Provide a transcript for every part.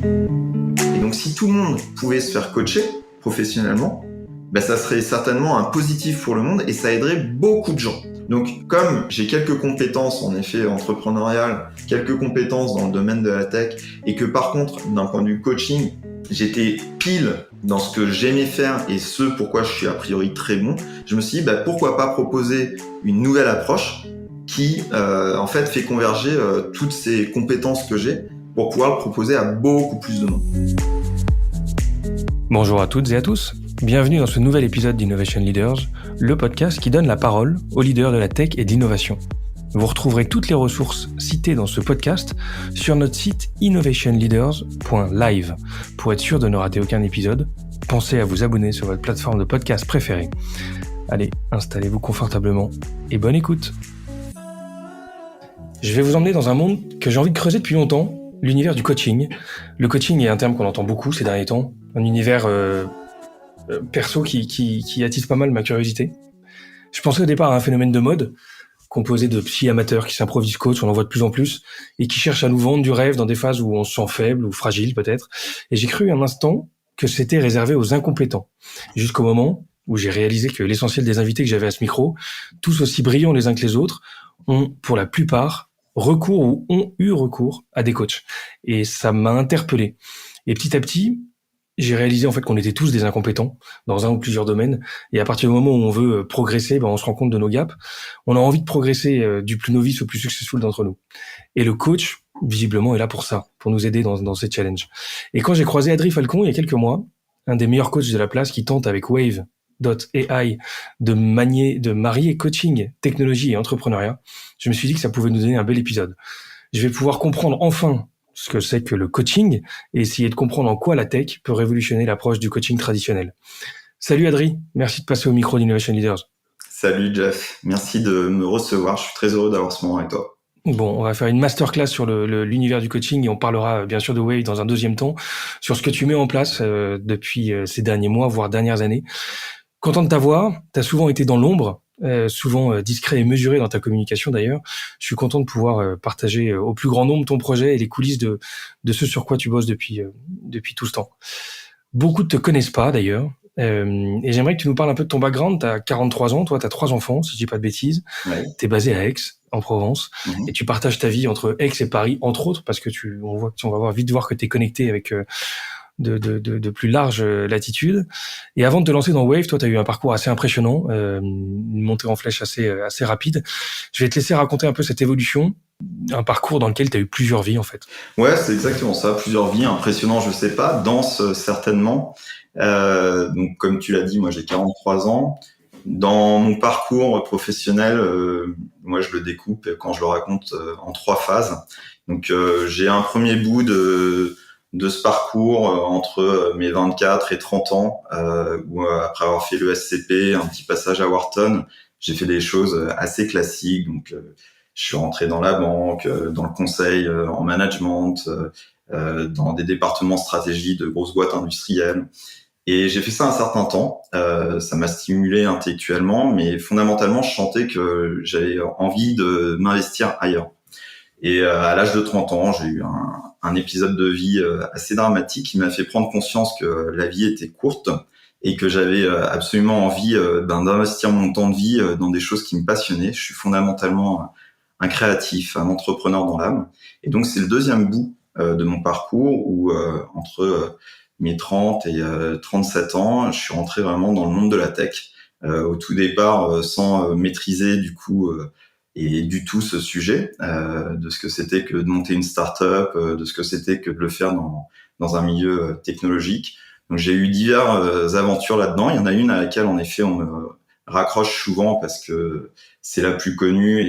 Et donc, si tout le monde pouvait se faire coacher professionnellement, ça serait certainement un positif pour le monde et ça aiderait beaucoup de gens. Donc, comme j'ai quelques compétences, en effet, entrepreneuriales, quelques compétences dans le domaine de la tech, et que par contre, d'un point de vue coaching, j'étais pile dans ce que j'aimais faire et ce pourquoi je suis a priori très bon, je me suis dit, pourquoi pas proposer une nouvelle approche qui, en fait, fait converger toutes ces compétences que j'ai pour pouvoir le proposer à beaucoup plus de monde. Bonjour à toutes et à tous. Bienvenue dans ce nouvel épisode d'Innovation Leaders, le podcast qui donne la parole aux leaders de la tech et d'innovation. Vous retrouverez toutes les ressources citées dans ce podcast sur notre site innovationleaders.live. Pour être sûr de ne rater aucun épisode, pensez à vous abonner sur votre plateforme de podcast préférée. Allez, installez-vous confortablement et bonne écoute. Je vais vous emmener dans un monde que j'ai envie de creuser depuis longtemps, l'univers du coaching. Le coaching est un terme qu'on entend beaucoup ces derniers temps, un univers perso qui attise pas mal ma curiosité. Je pensais au départ à un phénomène de mode, composé de psy amateurs qui s'improvisent coach, on en voit de plus en plus, et qui cherchent à nous vendre du rêve dans des phases où on se sent faible ou fragile peut-être. Et j'ai cru un instant que c'était réservé aux incompétents, jusqu'au moment où j'ai réalisé que l'essentiel des invités que j'avais à ce micro, tous aussi brillants les uns que les autres, ont pour la plupart recours ou ont eu recours à des coachs. Et ça m'a interpellé. Et petit à petit, j'ai réalisé en fait qu'on était tous des incompétents dans un ou plusieurs domaines. Et à partir du moment où on veut progresser, on se rend compte de nos gaps. On a envie de progresser du plus novice au plus successful d'entre nous. Et le coach, visiblement, est là pour ça, pour nous aider dans ces challenges. Et quand j'ai croisé Adri Falcon il y a quelques mois, un des meilleurs coachs de la place qui tente avec Wave.ai de marier coaching, technologie et entrepreneuriat, je me suis dit que ça pouvait nous donner un bel épisode. Je vais pouvoir comprendre enfin ce que c'est que le coaching et essayer de comprendre en quoi la tech peut révolutionner l'approche du coaching traditionnel. Salut Adri, merci de passer au micro d'Innovation Leaders. Salut Jeff, merci de me recevoir, je suis très heureux d'avoir ce moment avec toi. Bon, on va faire une masterclass sur l'univers du coaching et on parlera bien sûr de Wave dans un deuxième temps, sur ce que tu mets en place depuis ces derniers mois, voire dernières années. Content de t'avoir, tu as souvent été dans l'ombre, souvent discret et mesuré dans ta communication d'ailleurs. Je suis content de pouvoir partager au plus grand nombre ton projet et les coulisses de ce sur quoi tu bosses depuis tout ce temps. Beaucoup ne te connaissent pas d'ailleurs, et j'aimerais que tu nous parles un peu de ton background. Tu as 43 ans, toi tu as 3 enfants, si je dis pas de bêtises. Ouais. Tu es basé à Aix, en Provence, et tu partages ta vie entre Aix et Paris, entre autres, parce que on va vite voir que tu es connecté avec de plus large latitude. Et avant de te lancer dans Wave, toi, tu as eu un parcours assez impressionnant, une montée en flèche assez rapide. Je vais te laisser raconter un peu cette évolution, un parcours dans lequel tu as eu plusieurs vies, en fait. Ouais, c'est exactement ça, plusieurs vies, impressionnant, je sais pas, dense certainement. Donc, comme tu l'as dit, moi, j'ai 43 ans. Dans mon parcours professionnel, moi, je le découpe quand je le raconte en 3 phases. Donc, j'ai un premier bout de ce parcours entre mes 24 et 30 ans, où après avoir fait le SCP, un petit passage à Wharton, j'ai fait des choses assez classiques. Donc, je suis rentré dans la banque, dans le conseil en management, dans des départements stratégie de grosses boîtes industrielles. Et j'ai fait ça un certain temps. Ça m'a stimulé intellectuellement, mais fondamentalement, je sentais que j'avais envie de m'investir ailleurs. Et à l'âge de 30 ans, j'ai eu un épisode de vie assez dramatique qui m'a fait prendre conscience que la vie était courte et que j'avais absolument envie d'investir mon temps de vie dans des choses qui me passionnaient. Je suis fondamentalement un créatif, un entrepreneur dans l'âme. Et donc, c'est le deuxième bout de mon parcours où entre mes 30 et 37 ans, je suis rentré vraiment dans le monde de la tech. Au tout départ, sans maîtriser du coup et du tout ce sujet, de ce que c'était que de monter une start-up, de ce que c'était que de le faire dans un milieu technologique. Donc j'ai eu diverses aventures là-dedans. Il y en a une à laquelle en effet on me raccroche souvent parce que c'est la plus connue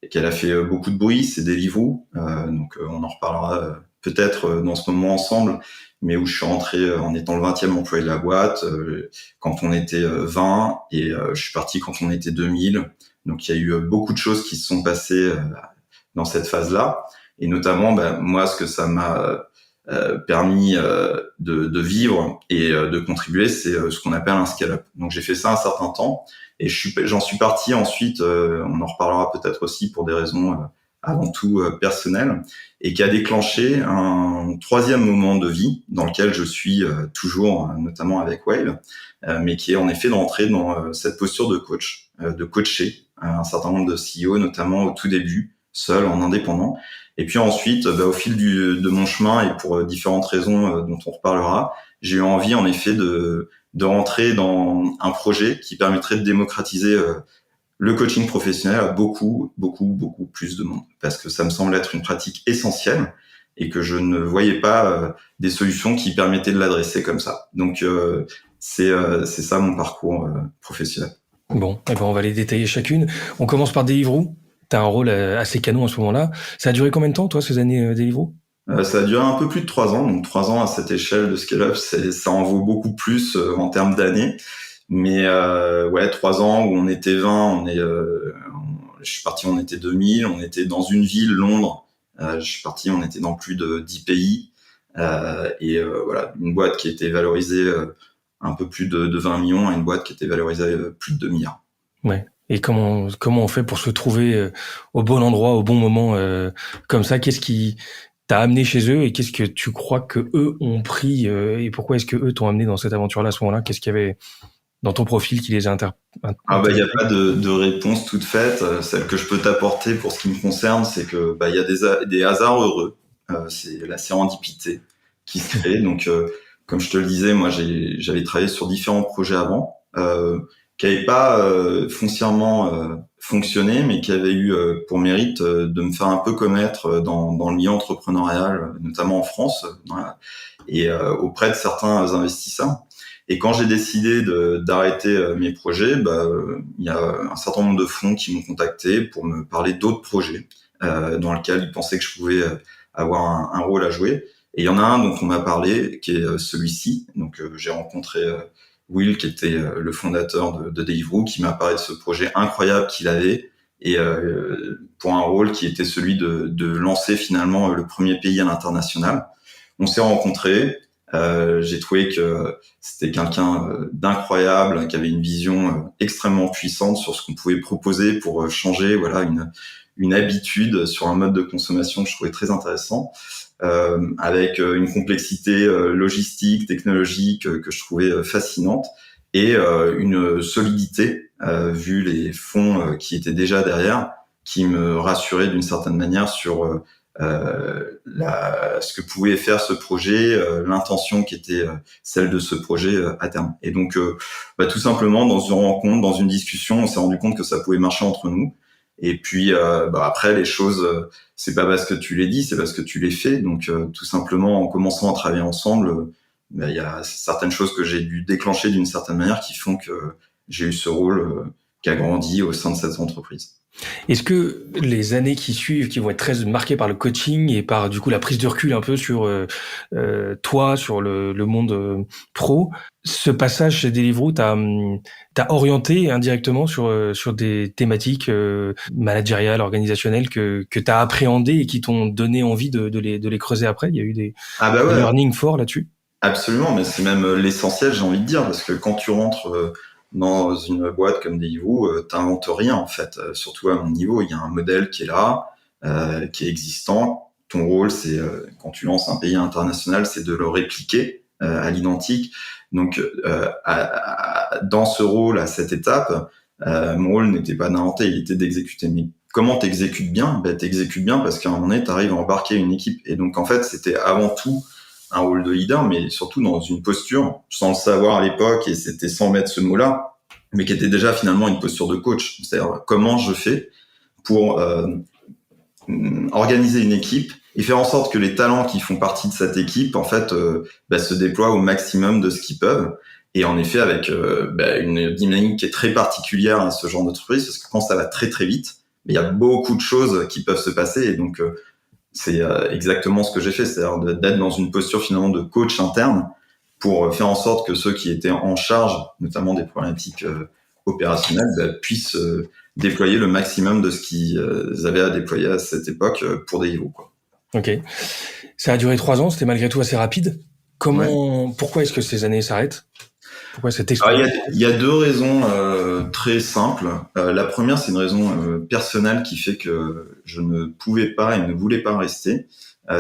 et qu'elle a fait beaucoup de bruit, c'est Deliveroo. Donc on en reparlera peut-être dans ce moment ensemble, mais où je suis rentré en étant le 20e employé de la boîte, quand on était 20, et je suis parti quand on était 2000. Donc il y a eu beaucoup de choses qui se sont passées dans cette phase-là, et notamment moi ce que ça m'a permis de vivre et de contribuer, c'est ce qu'on appelle un scale-up. Donc j'ai fait ça un certain temps, et j'en suis parti ensuite, on en reparlera peut-être aussi pour des raisons avant tout personnel, et qui a déclenché un troisième moment de vie dans lequel je suis toujours, notamment avec Wave, mais qui est en effet d'entrer dans cette posture de coach, de coacher un certain nombre de CEO, notamment au tout début, seul, en indépendant. Et puis ensuite, au fil de mon chemin et pour différentes raisons dont on reparlera, j'ai eu envie en effet de rentrer dans un projet qui permettrait de démocratiser le coaching professionnel à beaucoup plus de monde, parce que ça me semble être une pratique essentielle et que je ne voyais pas des solutions qui permettaient de l'adresser comme ça. Donc c'est ça mon parcours professionnel. Bon, eh ben on va les détailler chacune. On commence par Deliveroo. T'as un rôle assez canon à ce moment-là. Ça a duré combien de temps, toi, ces années Deliveroo ? Ça a duré un peu plus de 3 ans. Donc 3 ans à cette échelle de scale-up, ça en vaut beaucoup plus en termes d'années. Mais 3 ans où on était 20, je suis parti, on était 2000, on était dans une ville, Londres. Je suis parti, on était dans plus de 10 pays. Voilà, une boîte qui était valorisée un peu plus de 20 millions à une boîte qui était valorisée plus de 2 milliards. Ouais. Et comment on fait pour se trouver au bon endroit, au bon moment, comme ça? Qu'est-ce qui t'a amené chez eux et qu'est-ce que tu crois que eux ont pris et pourquoi est-ce que eux t'ont amené dans cette aventure-là à ce moment-là? Qu'est-ce qu'il y avait dans ton profil qui les a il n'y a pas de réponse toute faite. Celle que je peux t'apporter pour ce qui me concerne, c'est que il y a des hasards heureux. C'est la sérendipité qui se crée. Donc, comme je te le disais, moi, j'avais travaillé sur différents projets avant, qui n'avaient pas foncièrement fonctionné, mais qui avaient eu pour mérite de me faire un peu connaître dans le milieu entrepreneurial, notamment en France, et auprès de certains investisseurs. Et quand j'ai décidé d'arrêter mes projets, il y a un certain nombre de fonds qui m'ont contacté pour me parler d'autres projets dans lesquels ils pensaient que je pouvais avoir un rôle à jouer. Et il y en a un dont on m'a parlé, qui est celui-ci. Donc j'ai rencontré Will, qui était le fondateur de Deliveroo, qui m'a parlé de ce projet incroyable qu'il avait, et pour un rôle qui était celui de lancer finalement le premier pays à l'international. On s'est rencontrés. J'ai trouvé que c'était quelqu'un d'incroyable, qui avait une vision extrêmement puissante sur ce qu'on pouvait proposer pour changer une habitude sur un mode de consommation que je trouvais très intéressant, avec une complexité logistique, technologique que je trouvais fascinante, et une solidité vu les fonds qui étaient déjà derrière, qui me rassuraient d'une certaine manière sur ce que pouvait faire ce projet, l'intention qui était celle de ce projet à terme. Et donc, tout simplement, dans une rencontre, dans une discussion, on s'est rendu compte que ça pouvait marcher entre nous. Et puis, après, les choses, c'est pas parce que tu les dis, c'est parce que tu les fais. Donc, tout simplement, en commençant à travailler ensemble, il y a certaines choses que j'ai dû déclencher d'une certaine manière qui font que j'ai eu ce rôle qui a grandi au sein de cette entreprise. Est-ce que les années qui suivent, qui vont être très marquées par le coaching et par du coup la prise de recul un peu sur toi, sur le monde pro, ce passage chez Deliveroo t'a orienté indirectement sur des thématiques managériales, organisationnelles que t'as appréhendées et qui t'ont donné envie de les creuser après? Il y a eu des learning forts là-dessus? Absolument, mais c'est même l'essentiel, j'ai envie de dire, parce que quand tu rentres dans une boîte comme Deliveroo, t'inventes rien en fait. Surtout à mon niveau, il y a un modèle qui est là, qui est existant. Ton rôle, c'est quand tu lances un pays international, c'est de le répliquer à l'identique. Donc, dans ce rôle, à cette étape, mon rôle n'était pas d'inventer, il était d'exécuter. Mais comment t'exécutes bien? T'exécutes bien parce qu'à un moment donné, t'arrives à embarquer une équipe. Et donc, en fait, c'était avant tout un rôle de leader, mais surtout dans une posture, sans le savoir à l'époque, et c'était sans mettre ce mot-là, mais qui était déjà finalement une posture de coach. C'est-à-dire comment je fais pour organiser une équipe et faire en sorte que les talents qui font partie de cette équipe, en fait, se déploient au maximum de ce qu'ils peuvent. Et en effet, avec une dynamique qui est très particulière à ce genre d'entreprise, parce que quand ça va très très vite, il y a beaucoup de choses qui peuvent se passer, et donc c'est exactement ce que j'ai fait, c'est-à-dire d'être dans une posture finalement de coach interne pour faire en sorte que ceux qui étaient en charge, notamment des problématiques opérationnelles, puissent déployer le maximum de ce qu'ils avaient à déployer à cette époque pour Deliveroo, quoi. Ok. Ça a duré 3 ans, c'était malgré tout assez rapide. Pourquoi est-ce que ces années s'arrêtent? Pourquoi cette Alors, expérience? il y a deux raisons très simples. La première, c'est une raison personnelle qui fait que je ne pouvais pas et ne voulais pas rester.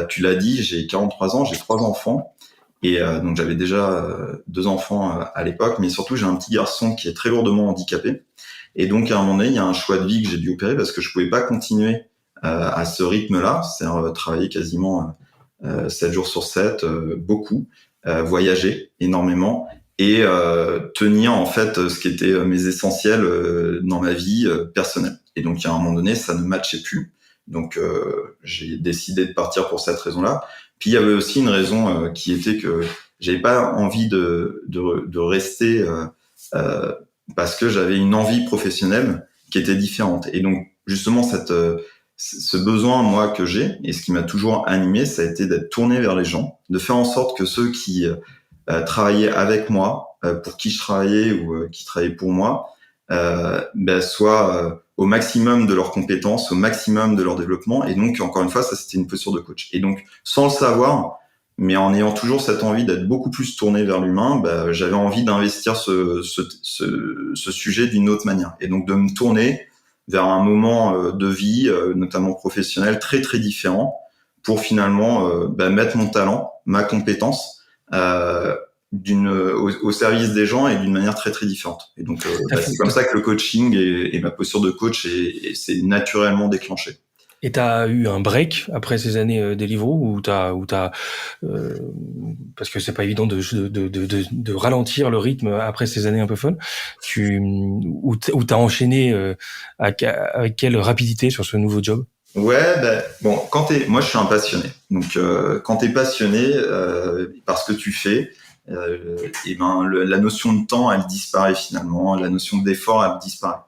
Tu l'as dit, j'ai 43 ans, j'ai 3 enfants. Et donc j'avais déjà 2 enfants à l'époque, mais surtout j'ai un petit garçon qui est très lourdement handicapé. Et donc à un moment donné, il y a un choix de vie que j'ai dû opérer parce que je pouvais pas continuer à ce rythme-là, c'est-à-dire travailler quasiment 7 jours sur 7, beaucoup, voyager énormément et tenir en fait ce qui était mes essentiels dans ma vie personnelle. Et donc à un moment donné, ça ne matchait plus. Donc j'ai décidé de partir pour cette raison-là. Puis il y avait aussi une raison qui était que j'avais pas envie de rester euh, parce que j'avais une envie professionnelle qui était différente. Et donc justement ce besoin moi que j'ai et ce qui m'a toujours animé, ça a été d'être tourné vers les gens, de faire en sorte que ceux qui travaillaient avec moi, pour qui je travaillais ou qui travaillaient pour moi, soient au maximum de leurs compétences, au maximum de leur développement. Et donc, encore une fois, ça, c'était une posture de coach. Et donc, sans le savoir, mais en ayant toujours cette envie d'être beaucoup plus tourné vers l'humain, j'avais envie d'investir ce sujet d'une autre manière. Et donc, de me tourner vers un moment de vie, notamment professionnel, très, très différent, pour finalement mettre mon talent, ma compétence, au service des gens et d'une manière très très différente. Et donc c'est comme ça que le coaching et ma posture de coach s'est naturellement déclenché. Et t'as eu un break après ces années Deliveroo où parce que c'est pas évident de ralentir le rythme après ces années un peu folles. Où t'as enchaîné avec quelle rapidité sur ce nouveau job? Ouais, bon, moi je suis un passionné. Donc quand t'es passionné par ce que tu fais, la notion de temps, elle disparaît finalement. La notion d'effort, elle disparaît.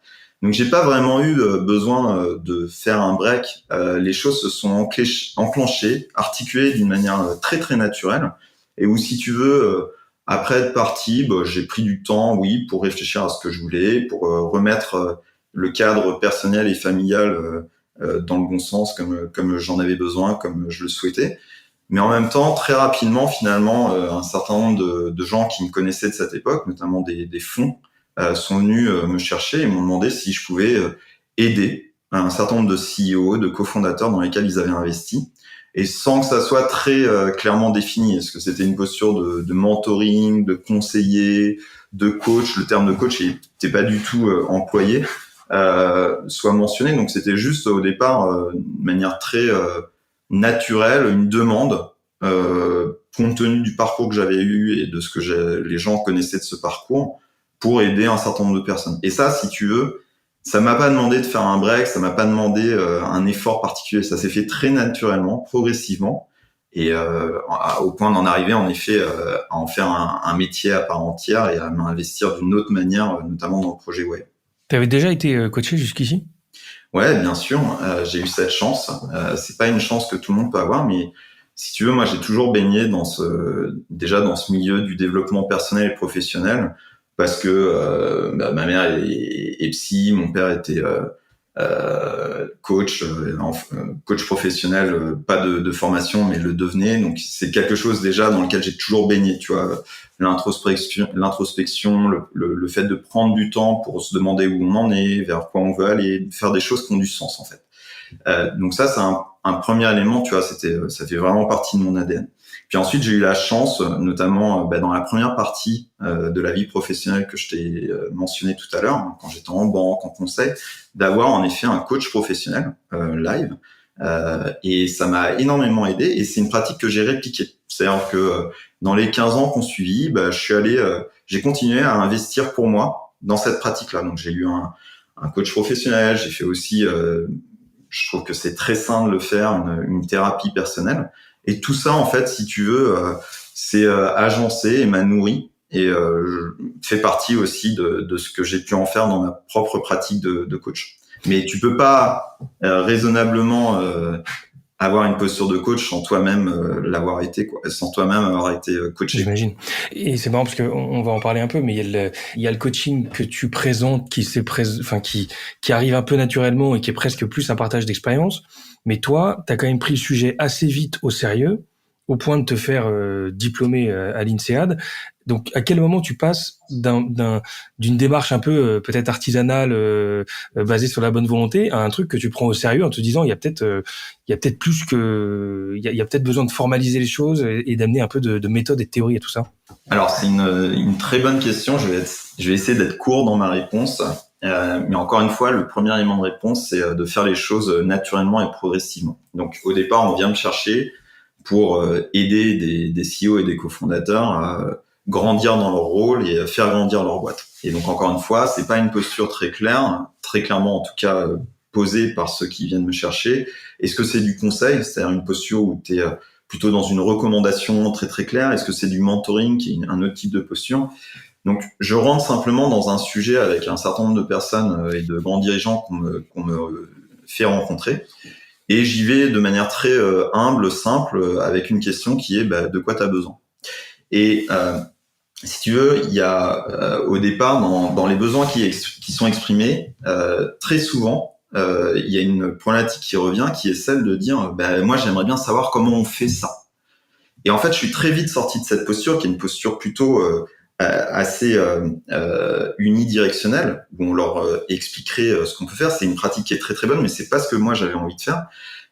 Donc j'ai pas vraiment eu besoin de faire un break. Les choses se sont enclenchées, articulées d'une manière très très naturelle. Et où si tu veux, après être parti, j'ai pris du temps, oui, pour réfléchir à ce que je voulais, pour remettre le cadre personnel et familial dans le bon sens, comme j'en avais besoin, comme je le souhaitais. Mais en même temps, très rapidement, finalement, un certain nombre de gens qui me connaissaient de cette époque, notamment des fonds, sont venus me chercher et m'ont demandé si je pouvais aider un certain nombre de CEO, de cofondateurs dans lesquels ils avaient investi, et sans que ça soit très clairement défini. Est-ce que c'était une posture de mentoring, de conseiller, de coach? Le terme de coach n'était pas du tout employé, soit mentionné. Donc c'était juste au départ, de manière très naturelle, une demande, compte tenu du parcours que j'avais eu et de ce que les gens connaissaient de ce parcours, pour aider un certain nombre de personnes. Et ça, si tu veux, ça m'a pas demandé de faire un break, ça m'a pas demandé un effort particulier. Ça s'est fait très naturellement, progressivement, et au point d'en arriver en effet à en faire un métier à part entière et à m'investir d'une autre manière, notamment dans le projet web. T'avais déjà été coaché jusqu'ici? Ouais, bien sûr, j'ai eu cette chance. C'est pas une chance que tout le monde peut avoir, mais si tu veux, moi j'ai toujours baigné déjà dans ce milieu du développement personnel et professionnel, parce que ma mère est psy, mon père était coach, coach professionnel, pas de formation, mais le devenait. Donc c'est quelque chose déjà dans lequel j'ai toujours baigné, tu vois, l'introspection, le fait de prendre du temps pour se demander où on en est, vers quoi on veut aller, faire des choses qui ont du sens en fait. Donc ça, c'est un premier élément, tu vois, ça fait vraiment partie de mon ADN. Puis ensuite, j'ai eu la chance, notamment dans la première partie de la vie professionnelle que je t'ai mentionné tout à l'heure, hein, quand j'étais en banque, en conseil, d'avoir en effet un coach professionnel live. Et ça m'a énormément aidé et c'est une pratique que j'ai répliquée. C'est-à-dire que dans les 15 ans qu'on suivit, j'ai continué à investir pour moi dans cette pratique-là. Donc j'ai eu un coach professionnel, j'ai fait aussi je trouve que c'est très sain de le faire, une thérapie personnelle. Et tout ça, en fait, si tu veux, c'est agencé et m'a nourri. Et fait partie aussi de ce que j'ai pu en faire dans ma propre pratique de coach. Mais tu peux pas raisonnablement avoir une posture de coach sans toi-même l'avoir été, quoi, sans toi-même avoir été coaché. J'imagine. Et c'est marrant parce que on va en parler un peu, mais il y a le coaching que tu présentes qui arrive un peu naturellement et qui est presque plus un partage d'expérience. Mais toi, t'as quand même pris le sujet assez vite au sérieux, au point de te faire diplômer à l'INSEAD. Donc, à quel moment tu passes d'une démarche un peu peut-être artisanale, basée sur la bonne volonté, à un truc que tu prends au sérieux en te disant il y a peut-être plus que il y a peut-être besoin de formaliser les choses et d'amener un peu de méthode et de théorie à tout ça. Alors, c'est une très bonne question. Je vais essayer d'être court dans ma réponse. Mais encore une fois, le premier élément de réponse, c'est de faire les choses naturellement et progressivement. Donc, au départ, on vient me chercher pour aider des CEO et des cofondateurs à grandir dans leur rôle et faire grandir leur boîte. Et donc, encore une fois, c'est pas une posture très claire, très clairement en tout cas posée par ceux qui viennent me chercher. Est-ce que c'est du conseil, c'est-à-dire une posture où tu es plutôt dans une recommandation très très claire? Est-ce que c'est du mentoring, qui est un autre type de posture? Donc, je rentre simplement dans un sujet avec un certain nombre de personnes et de grands dirigeants qu'on me fait rencontrer. Et j'y vais de manière très humble, simple, avec une question qui est de quoi tu as besoin. Et si tu veux, il y a au départ, dans les besoins qui sont exprimés, très souvent, il y a une problématique qui revient, qui est celle de dire moi, j'aimerais bien savoir comment on fait ça. Et en fait, je suis très vite sorti de cette posture, qui est une posture plutôt assez unidirectionnelle, où on leur expliquerait ce qu'on peut faire. C'est une pratique qui est très très bonne, mais c'est pas ce que moi j'avais envie de faire.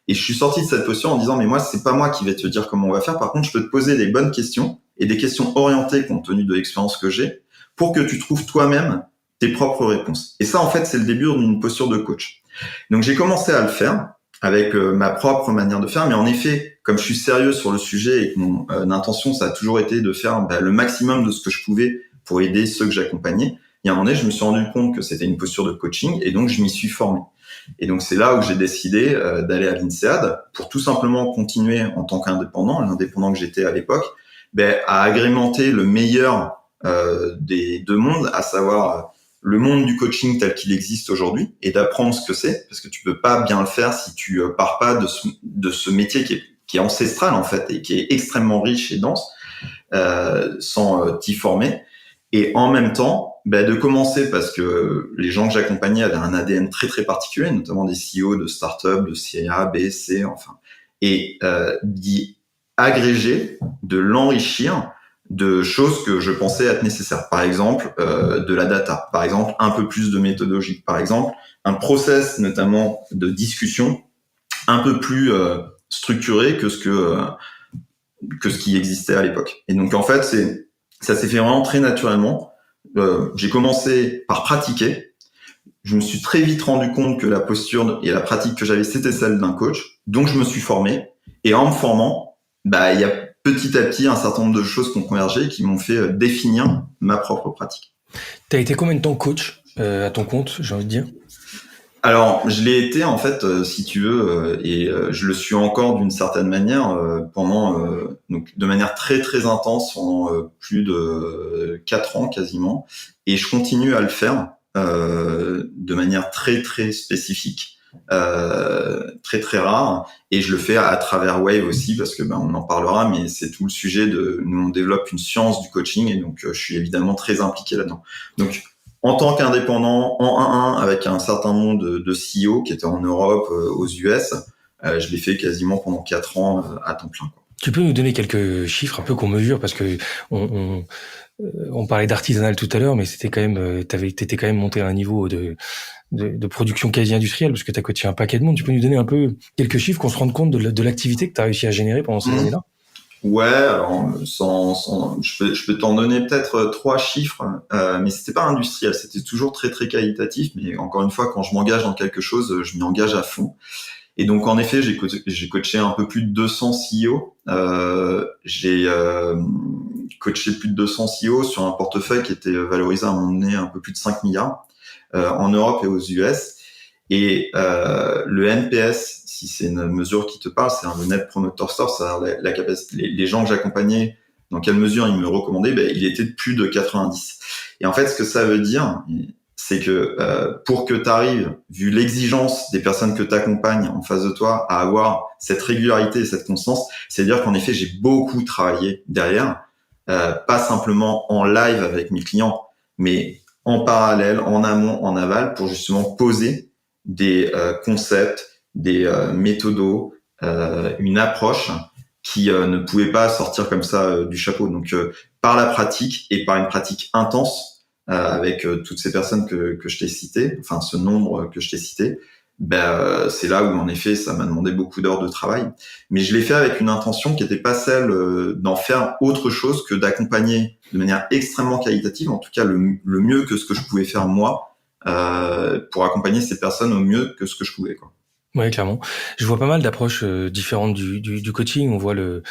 Et je suis sorti de cette posture en disant mais moi c'est pas moi qui vais te dire comment on va faire. Par contre, je peux te poser des bonnes questions et des questions orientées compte tenu de l'expérience que j'ai, pour que tu trouves toi-même tes propres réponses. Et ça, en fait, c'est le début d'une posture de coach. Donc j'ai commencé à le faire avec ma propre manière de faire, mais en effet, comme je suis sérieux sur le sujet et que mon intention, ça a toujours été de faire le maximum de ce que je pouvais pour aider ceux que j'accompagnais, il y a un moment donné, je me suis rendu compte que c'était une posture de coaching et donc je m'y suis formé. Et donc c'est là où j'ai décidé d'aller à l'INSEAD pour tout simplement continuer en tant qu'indépendant, l'indépendant que j'étais à l'époque, à agrémenter le meilleur des deux mondes, à savoir le monde du coaching tel qu'il existe aujourd'hui et d'apprendre ce que c'est, parce que tu peux pas bien le faire si tu pars pas de ce métier qui est ancestral en fait et qui est extrêmement riche et dense, sans t'y former. Et en même temps, de commencer, parce que les gens que j'accompagnais avaient un ADN très très particulier, notamment des CEO de startups, de CIA, B, C, enfin, et d'y agréger, de l'enrichir de choses que je pensais être nécessaires. Par exemple, de la data. Par exemple, un peu plus de méthodologie. Par exemple, un process, notamment de discussion, un peu plus structuré que ce qui existait à l'époque. Et donc, en fait, ça s'est fait vraiment très naturellement. J'ai commencé par pratiquer. Je me suis très vite rendu compte que la posture et la pratique que j'avais, c'était celle d'un coach. Donc, je me suis formé. Et en me formant, il y a petit à petit un certain nombre de choses qui ont convergé et qui m'ont fait définir ma propre pratique. T'as été combien de temps coach à ton compte, j'ai envie de dire? Alors, je l'ai été en fait, si tu veux, et je le suis encore d'une certaine manière pendant, donc de manière très très intense pendant plus de 4 ans quasiment, et je continue à le faire de manière très très spécifique, très très rare, et je le fais à travers Wave aussi parce que on en parlera, mais c'est tout le sujet de nous on développe une science du coaching et donc je suis évidemment très impliqué là-dedans. Donc en tant qu'indépendant, en 1-1, avec un certain nombre de CEO qui étaient en Europe, aux US, je l'ai fait quasiment pendant 4 ans à temps plein. Tu peux nous donner quelques chiffres un peu qu'on mesure, parce que on parlait d'artisanal tout à l'heure, mais c'était quand même, t'étais quand même monté à un niveau de production quasi industrielle, parce que t'as coaché un paquet de monde. Tu peux nous donner un peu quelques chiffres qu'on se rende compte de l'activité que t'as réussi à générer pendant ces années-là? Ouais, alors je peux t'en donner peut-être 3 chiffres, mais c'était pas industriel, c'était toujours très très qualitatif. Mais encore une fois, quand je m'engage dans quelque chose, je m'y engage à fond. Et donc en effet, j'ai coaché un peu plus de 200 CEO. J'ai coaché plus de 200 CEO sur un portefeuille qui était valorisé à un moment donné un peu plus de 5 milliards en Europe et aux US. Et le NPS, si c'est une mesure qui te parle, c'est le Net Promoter Score, c'est-à-dire la capacité, les gens que j'accompagnais, dans quelle mesure ils me recommandaient, il était de plus de 90. Et en fait, ce que ça veut dire, c'est que pour que tu arrives, vu l'exigence des personnes que tu accompagnes en face de toi, à avoir cette régularité et cette constance, c'est-à-dire qu'en effet, j'ai beaucoup travaillé derrière, pas simplement en live avec mes clients, mais en parallèle, en amont, en aval, pour justement poser des concepts, des méthodos, une approche qui ne pouvaient pas sortir comme ça du chapeau. Donc, par la pratique et par une pratique intense, avec toutes ces personnes que je t'ai citées, enfin ce nombre que je t'ai cité, c'est là où en effet ça m'a demandé beaucoup d'heures de travail. Mais je l'ai fait avec une intention qui n'était pas celle d'en faire autre chose que d'accompagner de manière extrêmement qualitative, en tout cas le mieux que ce que je pouvais faire moi, pour accompagner ces personnes au mieux que ce que je pouvais, quoi. Ouais, clairement. Je vois pas mal d'approches différentes du coaching. On voit le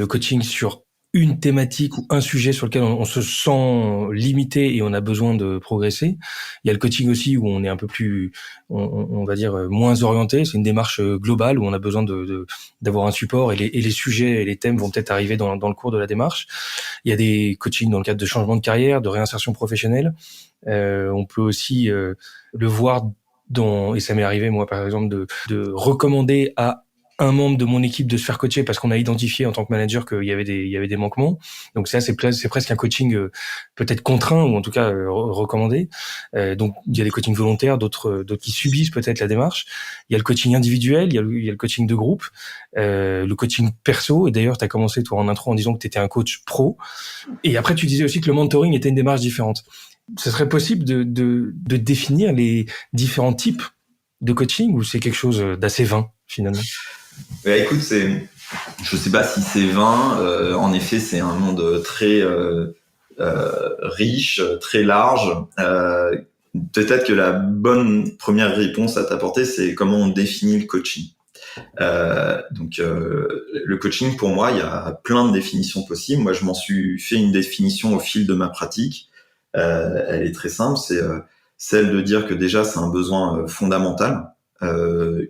coaching sur une thématique ou un sujet sur lequel on se sent limité et on a besoin de progresser. Il y a le coaching aussi où on est un peu plus, on va dire, moins orienté. C'est une démarche globale où on a besoin d'avoir un support et les sujets et les thèmes vont peut-être arriver dans le cours de la démarche. Il y a des coachings dans le cadre de changement de carrière, de réinsertion professionnelle. On peut aussi le voir et ça m'est arrivé moi par exemple de recommander à un membre de mon équipe de se faire coacher parce qu'on a identifié en tant que manager qu'il y avait des manquements. Donc ça c'est presque un coaching peut-être contraint ou en tout cas recommandé. Donc il y a des coachings volontaires, d'autres qui subissent peut-être la démarche. Il y a le coaching individuel, il y a le coaching de groupe, le coaching perso. Et d'ailleurs tu as commencé toi en intro en disant que tu étais un coach pro. Et après tu disais aussi que le mentoring était une démarche différente. Ce serait possible de définir les différents types de coaching ou c'est quelque chose d'assez vain finalement? Écoute, je sais pas si c'est vain. En effet, c'est un monde très riche, très large. Peut-être que la bonne première réponse à t'apporter, c'est comment on définit le coaching. Le coaching, pour moi, il y a plein de définitions possibles. Moi, je m'en suis fait une définition au fil de ma pratique. Elle est très simple, c'est celle de dire que déjà c'est un besoin fondamental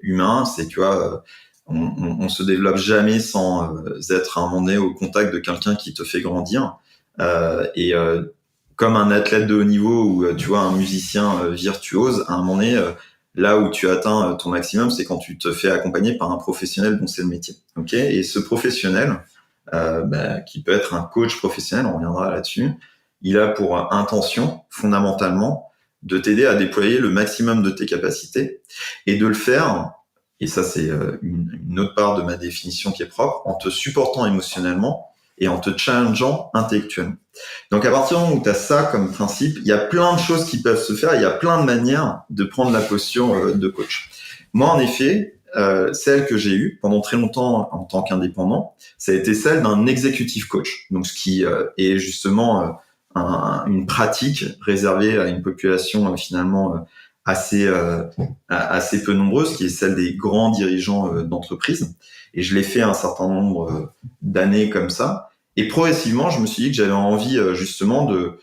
humain. C'est tu vois, on se développe jamais sans être à un moment donné au contact de quelqu'un qui te fait grandir. Comme un athlète de haut niveau ou tu vois un musicien virtuose, à un moment donné, là où tu atteins ton maximum, c'est quand tu te fais accompagner par un professionnel dont c'est le métier. Ok, et ce professionnel, qui peut être un coach professionnel, on reviendra là-dessus. Il a pour intention, fondamentalement, de t'aider à déployer le maximum de tes capacités et de le faire, et ça c'est une autre part de ma définition qui est propre, en te supportant émotionnellement et en te challengeant intellectuellement. Donc à partir du moment où tu as ça comme principe, il y a plein de choses qui peuvent se faire, il y a plein de manières de prendre la posture de coach. Moi en effet, celle que j'ai eue pendant très longtemps en tant qu'indépendant, ça a été celle d'un executive coach. Donc ce qui est justement une pratique réservée à une population finalement assez peu nombreuse, qui est celle des grands dirigeants d'entreprise. Et je l'ai fait un certain nombre d'années comme ça. Et progressivement, je me suis dit que j'avais envie justement de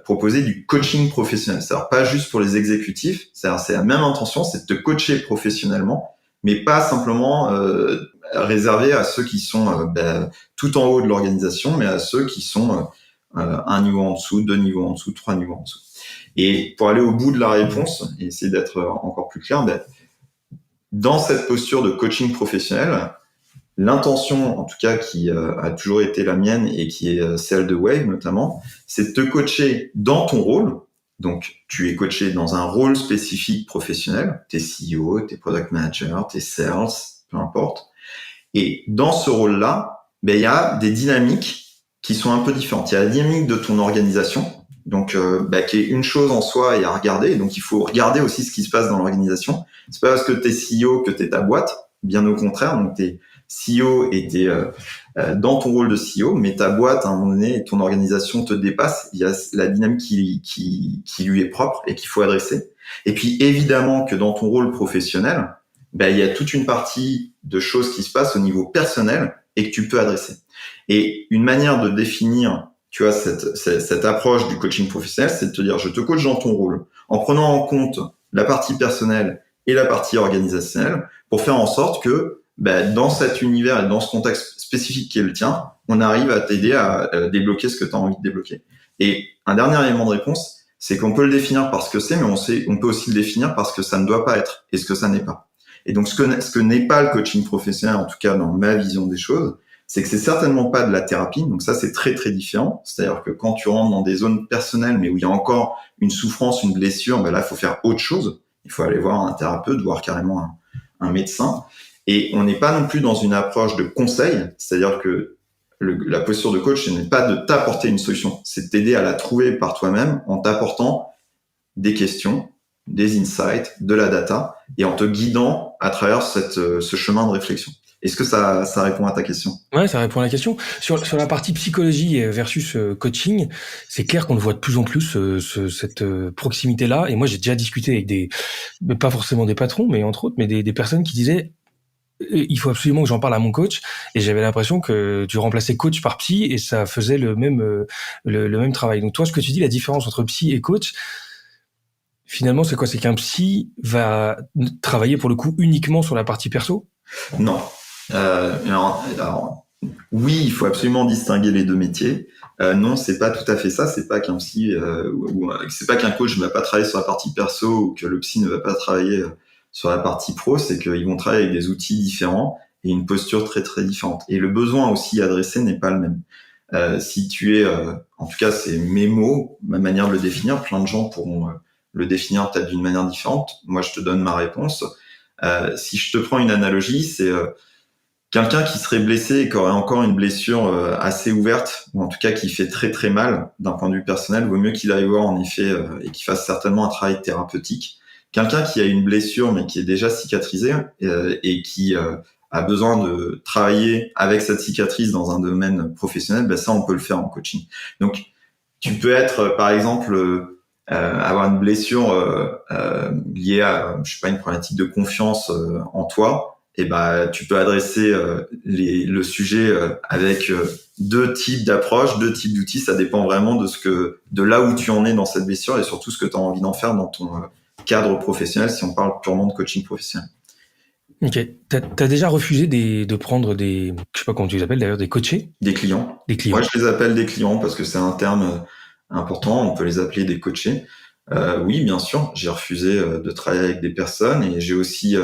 proposer du coaching professionnel. C'est-à-dire pas juste pour les exécutifs, c'est-à-dire c'est la même intention, c'est de te coacher professionnellement, mais pas simplement réservé à ceux qui sont tout en haut de l'organisation, mais à ceux qui sont un niveau en dessous, 2 niveaux en dessous, 3 niveaux en dessous. Et pour aller au bout de la réponse et essayer d'être encore plus clair, dans cette posture de coaching professionnel, l'intention, en tout cas, qui a toujours été la mienne et qui est celle de Wave notamment, c'est de te coacher dans ton rôle. Donc, tu es coaché dans un rôle spécifique professionnel. T'es CEO, t'es product manager, t'es sales, peu importe. Et dans ce rôle-là, il y a des dynamiques qui sont un peu différentes. Il y a la dynamique de ton organisation, donc qui est une chose en soi et à regarder. Donc, il faut regarder aussi ce qui se passe dans l'organisation. C'est pas parce que t'es CEO que t'es ta boîte. Bien au contraire. Donc, t'es CEO et t'es dans ton rôle de CEO, mais ta boîte, à un moment donné, ton organisation te dépasse. Il y a la dynamique qui lui est propre et qu'il faut adresser. Et puis, évidemment que dans ton rôle professionnel, il y a toute une partie de choses qui se passent au niveau personnel et que tu peux adresser. Et une manière de définir, tu vois, cette approche du coaching professionnel, c'est de te dire, je te coach dans ton rôle, en prenant en compte la partie personnelle et la partie organisationnelle, pour faire en sorte que, dans cet univers et dans ce contexte spécifique qui est le tien, on arrive à t'aider à débloquer ce que tu as envie de débloquer. Et un dernier élément de réponse, c'est qu'on peut le définir par ce que c'est, mais on peut aussi le définir par ce que ça ne doit pas être et ce que ça n'est pas. Et donc, ce que n'est pas le coaching professionnel, en tout cas dans ma vision des choses, c'est que c'est certainement pas de la thérapie. Donc ça, c'est très, très différent. C'est-à-dire que quand tu rentres dans des zones personnelles, mais où il y a encore une souffrance, une blessure, là, il faut faire autre chose. Il faut aller voir un thérapeute, voir carrément un médecin. Et on n'est pas non plus dans une approche de conseil, c'est-à-dire que la posture de coach, ce n'est pas de t'apporter une solution, c'est de t'aider à la trouver par toi-même en t'apportant des questions, des insights, de la data, et en te guidant à travers ce chemin de réflexion. Est-ce que ça répond à ta question? Ouais, ça répond à la question. Sur la partie psychologie versus coaching, c'est clair qu'on le voit de plus en plus, cette proximité-là. Et moi, j'ai déjà discuté avec pas forcément des patrons, mais entre autres, mais des personnes qui disaient il faut absolument que j'en parle à mon coach. Et j'avais l'impression que tu remplaçais coach par psy et ça faisait le même travail. Donc toi, ce que tu dis, la différence entre psy et coach, finalement, c'est quoi? C'est qu'un psy va travailler pour le coup uniquement sur la partie perso? Non. Oui, il faut absolument distinguer les deux métiers. Non, c'est pas tout à fait ça. C'est pas qu'un psy c'est pas qu'un coach ne va pas travailler sur la partie perso ou que le psy ne va pas travailler sur la partie pro. C'est qu'ils vont travailler avec des outils différents et une posture très très différente. Et le besoin aussi adressé n'est pas le même. Si tu es, en tout cas, c'est mes mots, ma manière de le définir. Plein de gens pourront le définir peut-être d'une manière différente. Moi, je te donne ma réponse. Si je te prends une analogie, c'est quelqu'un qui serait blessé et qui aurait encore une blessure assez ouverte, ou en tout cas qui fait très très mal d'un point de vue personnel, vaut mieux qu'il aille voir en effet et qu'il fasse certainement un travail thérapeutique. Quelqu'un qui a une blessure mais qui est déjà cicatrisée et qui a besoin de travailler avec cette cicatrice dans un domaine professionnel, ben ça on peut le faire en coaching. Donc tu peux être par exemple avoir une blessure liée à je sais pas une problématique de confiance en toi. Et ben tu peux adresser le sujet avec deux types d'approches, deux types d'outils. Ça dépend vraiment de là où tu en es dans cette blessure et surtout ce que tu as envie d'en faire dans ton cadre professionnel, si on parle purement de coaching professionnel. Ok. T'as déjà refusé de prendre je sais pas comment tu les appelles d'ailleurs, des coachés? Des clients. Des clients. Moi, je les appelle des clients parce que c'est un terme important. On peut les appeler des coachés. Oui, bien sûr. J'ai refusé de travailler avec des personnes et j'ai aussi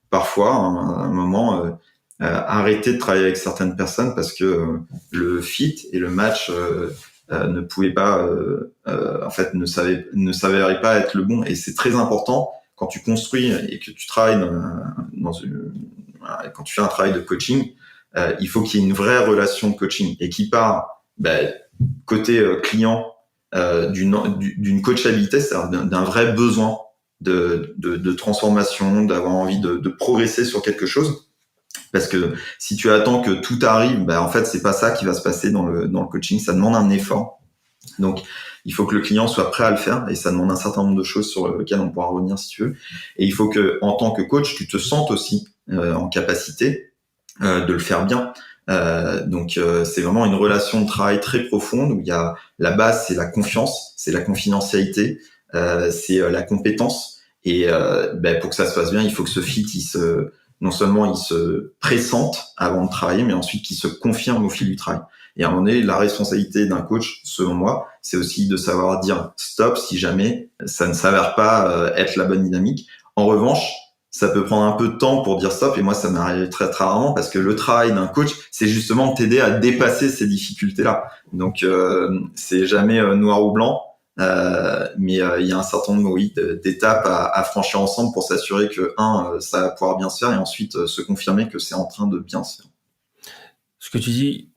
parfois, à un moment, arrêté de travailler avec certaines personnes parce que le fit et le match ne pouvaient pas, en fait, ne s'avérait pas être le bon. Et c'est très important quand tu construis et que tu travailles quand tu fais un travail de coaching, il faut qu'il y ait une vraie relation de coaching et qui part côté client d'une coachabilité, c'est-à-dire d'un vrai besoin de transformation, d'avoir envie de progresser sur quelque chose. Parce que si tu attends que tout arrive, en fait, c'est pas ça qui va se passer dans le coaching. Ça demande un effort. Donc, il faut que le client soit prêt à le faire et ça demande un certain nombre de choses sur lesquelles on pourra revenir si tu veux. Et il faut que, en tant que coach, tu te sentes aussi en capacité de le faire bien. Donc, c'est vraiment une relation de travail très profonde où il y a la base, c'est la confiance, c'est la confidentialité, c'est la compétence. Et pour que ça se passe bien, il faut que ce fit, non seulement il se pressente avant de travailler, mais ensuite qu'il se confirme au fil du travail. Et à un moment donné, la responsabilité d'un coach, selon moi, c'est aussi de savoir dire stop si jamais ça ne s'avère pas être la bonne dynamique. En revanche, ça peut prendre un peu de temps pour dire stop, et moi, ça m'arrive très, très rarement, parce que le travail d'un coach, c'est justement de t'aider à dépasser ces difficultés-là. Donc, c'est jamais noir ou blanc, mais il y a un certain nombre, d'étapes à franchir ensemble pour s'assurer que, ça va pouvoir bien se faire, et ensuite se confirmer que c'est en train de bien se faire. Ce que tu dis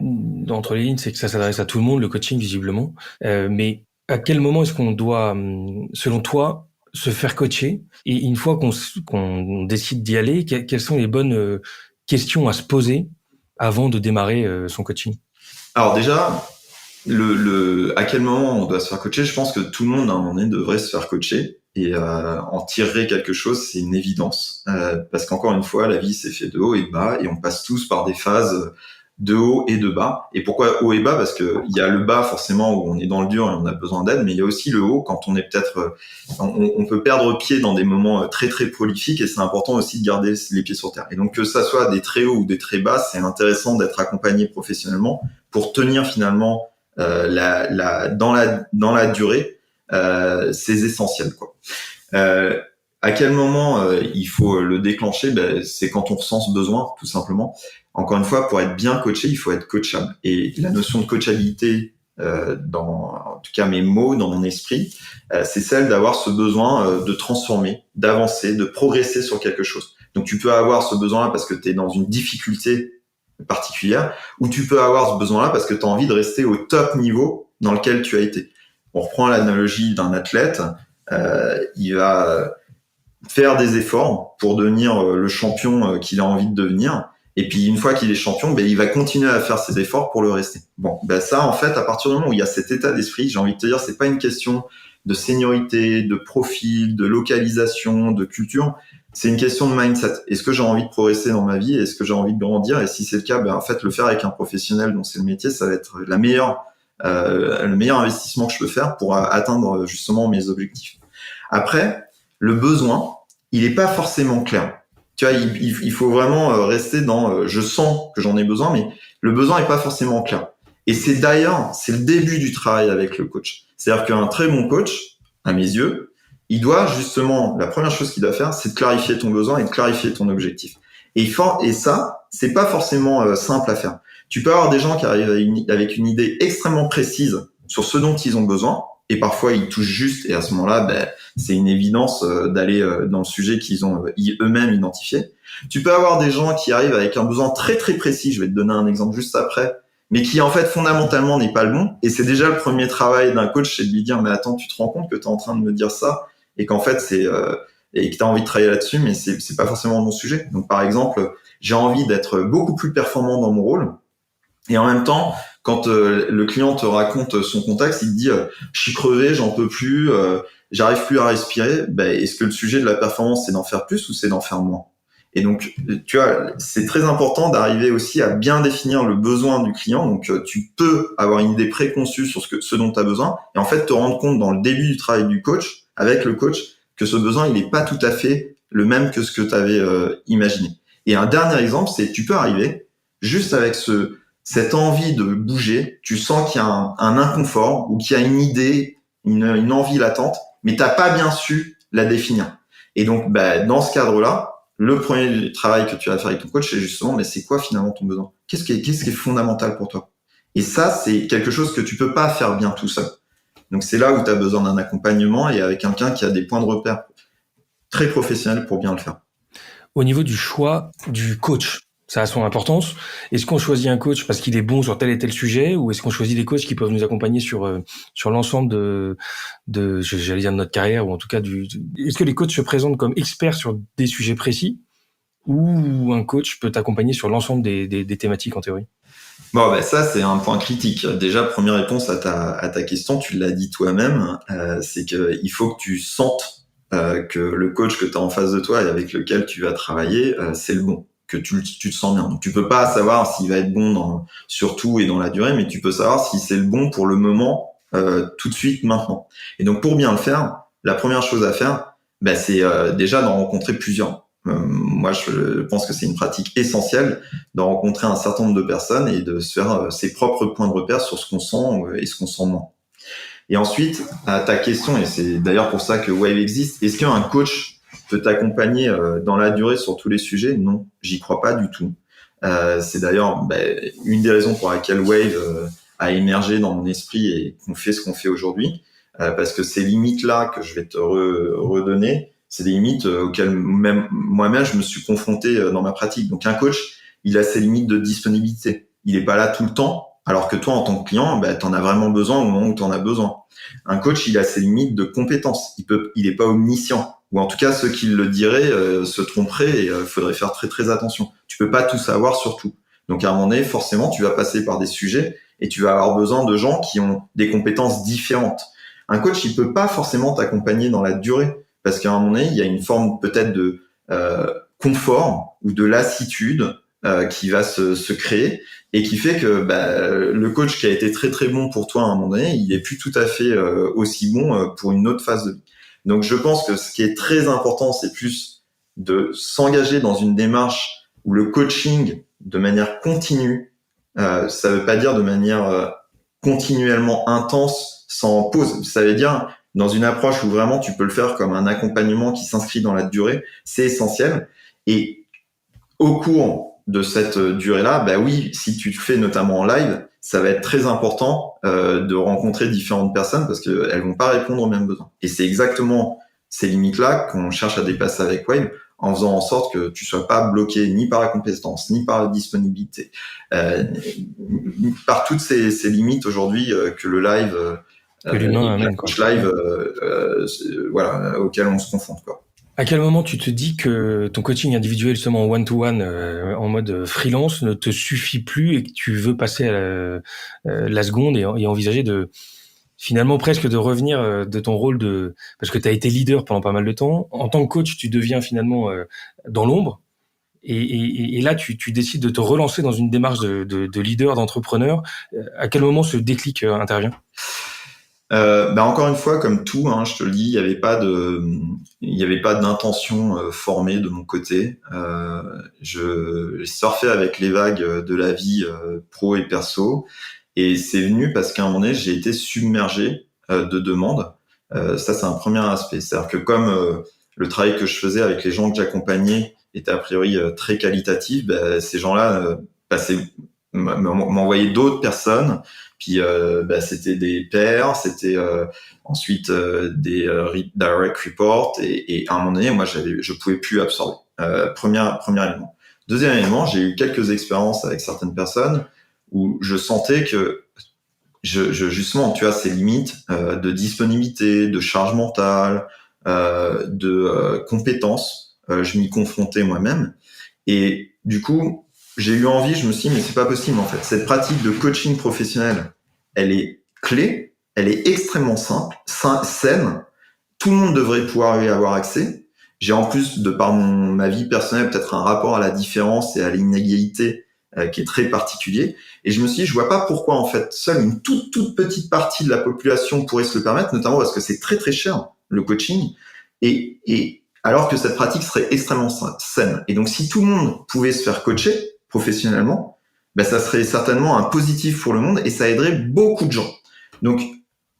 entre les lignes, c'est que ça s'adresse à tout le monde, le coaching, visiblement. Mais à quel moment est-ce qu'on doit, selon toi, se faire coacher? Et une fois qu'on décide d'y aller, quelles sont les bonnes questions à se poser avant de démarrer son coaching? Alors déjà, à quel moment on doit se faire coacher? Je pense que tout le monde, à un moment donné, devrait se faire coacher et en tirerait quelque chose, c'est une évidence. Parce qu'encore une fois, la vie, c'est fait de haut et de bas et on passe tous par des phases de haut et de bas. Et pourquoi haut et bas? Parce que il y a le bas forcément où on est dans le dur et on a besoin d'aide, mais il y a aussi le haut quand on est peut-être, on peut perdre pied dans des moments très très prolifiques et c'est important aussi de garder les pieds sur terre. Et donc que ça soit des très hauts ou des très bas, c'est intéressant d'être accompagné professionnellement pour tenir finalement dans la durée, c'est essentiel quoi. À quel moment il faut le déclencher? C'est quand on ressent ce besoin, tout simplement. Encore une fois, pour être bien coaché, il faut être coachable. Et la notion de coachabilité, en tout cas mes mots, dans mon esprit, c'est celle d'avoir ce besoin de transformer, d'avancer, de progresser sur quelque chose. Donc tu peux avoir ce besoin-là parce que tu es dans une difficulté particulière, ou tu peux avoir ce besoin-là parce que tu as envie de rester au top niveau dans lequel tu as été. On reprend l'analogie d'un athlète, il va faire des efforts pour devenir le champion qu'il a envie de devenir, et puis une fois qu'il est champion, il va continuer à faire ses efforts pour le rester. Bon, ça en fait, à partir du moment où il y a cet état d'esprit, j'ai envie de te dire, c'est pas une question de seniorité, de profil, de localisation, de culture. C'est une question de mindset. Est-ce que j'ai envie de progresser dans ma vie? Est-ce que j'ai envie de grandir? Et si c'est le cas, en fait, le faire avec un professionnel dont c'est le métier, ça va être le meilleur investissement que je peux faire pour atteindre justement mes objectifs. Après, le besoin, il est pas forcément clair. Tu vois, il faut vraiment rester dans je sens que j'en ai besoin, mais le besoin est pas forcément clair. Et c'est le début du travail avec le coach. C'est-à-dire qu'un très bon coach, à mes yeux, il doit justement, la première chose qu'il doit faire, c'est de clarifier ton besoin et de clarifier ton objectif. Et ça, c'est pas forcément simple à faire. Tu peux avoir des gens qui arrivent avec une idée extrêmement précise sur ce dont ils ont besoin, et parfois ils touchent juste, et à ce moment-là, c'est une évidence d'aller dans le sujet qu'ils ont eux-mêmes identifié. Tu peux avoir des gens qui arrivent avec un besoin très très précis, je vais te donner un exemple juste après, mais qui en fait fondamentalement n'est pas le bon, et c'est déjà le premier travail d'un coach, c'est de lui dire mais attends, tu te rends compte que tu es en train de me dire ça, et qu'en fait et que tu as envie de travailler là-dessus, mais c'est pas forcément mon sujet. Donc par exemple, j'ai envie d'être beaucoup plus performant dans mon rôle, et en même temps, quand le client te raconte son contexte, il te dit je suis crevé, j'en peux plus, j'arrive plus à respirer. Est-ce que le sujet de la performance c'est d'en faire plus ou c'est d'en faire moins? Et donc tu vois, c'est très important d'arriver aussi à bien définir le besoin du client. Donc tu peux avoir une idée préconçue sur ce dont tu as besoin, et en fait te rendre compte dans le début du travail du coach, avec le coach, que ce besoin il n'est pas tout à fait le même que ce que tu avais imaginé. Et un dernier exemple, c'est que tu peux arriver juste avec cette envie de bouger, tu sens qu'il y a un inconfort ou qu'il y a une idée, une envie latente, mais t'as pas bien su la définir. Et donc, dans ce cadre-là, le premier travail que tu vas faire avec ton coach, c'est justement, mais c'est quoi finalement ton besoin? Qu'est-ce qui est fondamental pour toi? Et ça, c'est quelque chose que tu peux pas faire bien tout seul. Donc, c'est là où tu as besoin d'un accompagnement et avec quelqu'un qui a des points de repère très professionnels pour bien le faire. Au niveau du choix du coach, ça a son importance. Est-ce qu'on choisit un coach parce qu'il est bon sur tel et tel sujet, ou est-ce qu'on choisit des coachs qui peuvent nous accompagner sur l'ensemble j'allais dire de notre carrière, ou en tout cas est-ce que les coachs se présentent comme experts sur des sujets précis, ou un coach peut t'accompagner sur l'ensemble des thématiques en théorie? Ça c'est un point critique. Déjà, première réponse à ta question, tu l'as dit toi-même, c'est que il faut que tu sentes que le coach que tu as en face de toi et avec lequel tu vas travailler, c'est le bon, que tu te sens bien. Donc tu peux pas savoir s'il va être bon sur tout et dans la durée, mais tu peux savoir si c'est le bon pour le moment, tout de suite, maintenant. Et donc pour bien le faire, la première chose à faire, c'est déjà d'en rencontrer plusieurs. Moi, je pense que c'est une pratique essentielle de rencontrer un certain nombre de personnes et de se faire ses propres points de repère sur ce qu'on sent et ce qu'on sent moins. Et ensuite, à ta question, et c'est d'ailleurs pour ça que Wave existe, est-ce qu'un coach peut t'accompagner dans la durée sur tous les sujets? Non, j'y crois pas du tout. C'est d'ailleurs une des raisons pour laquelle Wave a émergé dans mon esprit et qu'on fait ce qu'on fait aujourd'hui, parce que ces limites-là que je vais te redonner, c'est des limites auxquelles même moi-même je me suis confronté dans ma pratique. Donc un coach, il a ses limites de disponibilité. Il est pas là tout le temps, alors que toi en tant que client, t'en as vraiment besoin au moment où t'en as besoin. Un coach, il a ses limites de compétences. Il est pas omniscient, ou en tout cas ceux qui le diraient se tromperaient, et faudrait faire très très attention. Tu peux pas tout savoir sur tout. Donc à un moment donné, forcément, tu vas passer par des sujets et tu vas avoir besoin de gens qui ont des compétences différentes. Un coach, il peut pas forcément t'accompagner dans la durée, parce qu'à un moment donné, il y a une forme peut-être de confort ou de lassitude qui va se créer, et qui fait que le coach qui a été très très bon pour toi à un moment donné, il est plus tout à fait aussi bon pour une autre phase de vie. Donc je pense que ce qui est très important, c'est plus de s'engager dans une démarche où le coaching de manière continue, ça veut pas dire de manière continuellement intense, sans pause. Ça veut dire dans une approche où vraiment tu peux le faire comme un accompagnement qui s'inscrit dans la durée, c'est essentiel. Et au cours de cette durée-là, oui, si tu le fais notamment en live, ça va être très important de rencontrer différentes personnes, parce qu'elles vont pas répondre aux mêmes besoins. Et c'est exactement ces limites-là qu'on cherche à dépasser avec Wave, en faisant en sorte que tu sois pas bloqué ni par la compétence, ni par la disponibilité, par toutes ces limites aujourd'hui que le live, Que l'humain amène, quoi. live, voilà, auquel on se confronte, quoi. À quel moment tu te dis que ton coaching individuel, justement en one-to-one, en mode freelance, ne te suffit plus et que tu veux passer à la seconde et envisager de finalement presque de revenir de ton rôle de... Parce que tu as été leader pendant pas mal de temps. En tant que coach, tu deviens finalement dans l'ombre. Et là, tu décides de te relancer dans une démarche de leader, d'entrepreneur. À quel moment ce déclic intervient ? Encore une fois, comme tout, hein, je te le dis, il y avait pas d'intention formée de mon côté. Je surfais avec les vagues de la vie pro et perso, et c'est venu parce qu'à un moment donné, j'ai été submergé de demandes. Ça, c'est un premier aspect. C'est-à-dire que comme le travail que je faisais avec les gens que j'accompagnais était a priori très qualitatif, ces gens-là m'envoyaient d'autres personnes. Puis c'était des pairs, c'était ensuite des direct reports, et à un moment donné, moi je pouvais plus absorber. Premier élément. Deuxième élément, j'ai eu quelques expériences avec certaines personnes où je sentais que justement, tu as ces limites de disponibilité, de charge mentale, de compétences. Je m'y confrontais moi-même, et du coup, j'ai eu envie, je me suis dit, mais c'est pas possible en fait. Cette pratique de coaching professionnel, elle est clé, elle est extrêmement simple, saine. Tout le monde devrait pouvoir y avoir accès. J'ai en plus, de par ma vie personnelle, peut-être un rapport à la différence et à l'inégalité qui est très particulier. Et je me suis dit, je vois pas pourquoi en fait seule une toute petite partie de la population pourrait se le permettre, notamment parce que c'est très très cher le coaching. Et alors que cette pratique serait extrêmement saine. Et donc, si tout le monde pouvait se faire coacher professionnellement, ça serait certainement un positif pour le monde et ça aiderait beaucoup de gens. Donc,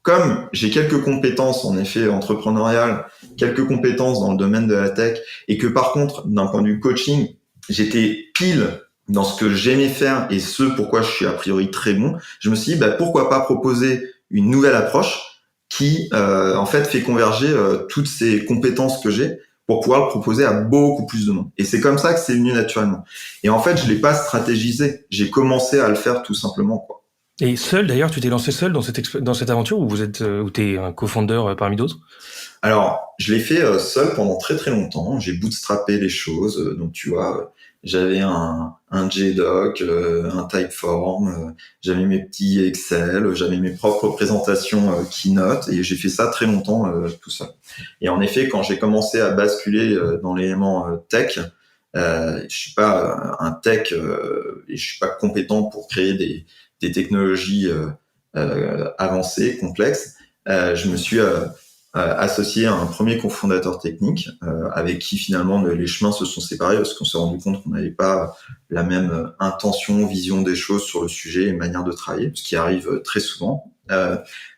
comme j'ai quelques compétences, en effet, entrepreneuriales, quelques compétences dans le domaine de la tech, et que par contre, d'un point de vue coaching, j'étais pile dans ce que j'aimais faire et ce pourquoi je suis a priori très bon, je me suis dit, pourquoi pas proposer une nouvelle approche qui, en fait, fait converger toutes ces compétences que j'ai pour pouvoir le proposer à beaucoup plus de monde. Et c'est comme ça que c'est venu naturellement. Et en fait, je l'ai pas stratégisé. J'ai commencé à le faire tout simplement, quoi. Et seul, d'ailleurs, tu t'es lancé seul dans cette aventure, ou t'es un co-founder parmi d'autres ? Alors, je l'ai fait seul pendant très très longtemps. J'ai bootstrappé les choses. Donc, tu vois, j'avais un JDoc, un Typeform, j'avais mes petits Excel, j'avais mes propres présentations Keynote, et j'ai fait ça très longtemps tout seul. Et en effet, quand j'ai commencé à basculer dans l'élément tech, je suis pas un tech et je suis pas compétent pour créer des technologies avancées, complexes. Je me suis associé à un premier cofondateur technique avec qui finalement les chemins se sont séparés parce qu'on s'est rendu compte qu'on n'avait pas la même intention, vision des choses sur le sujet et manière de travailler, ce qui arrive très souvent.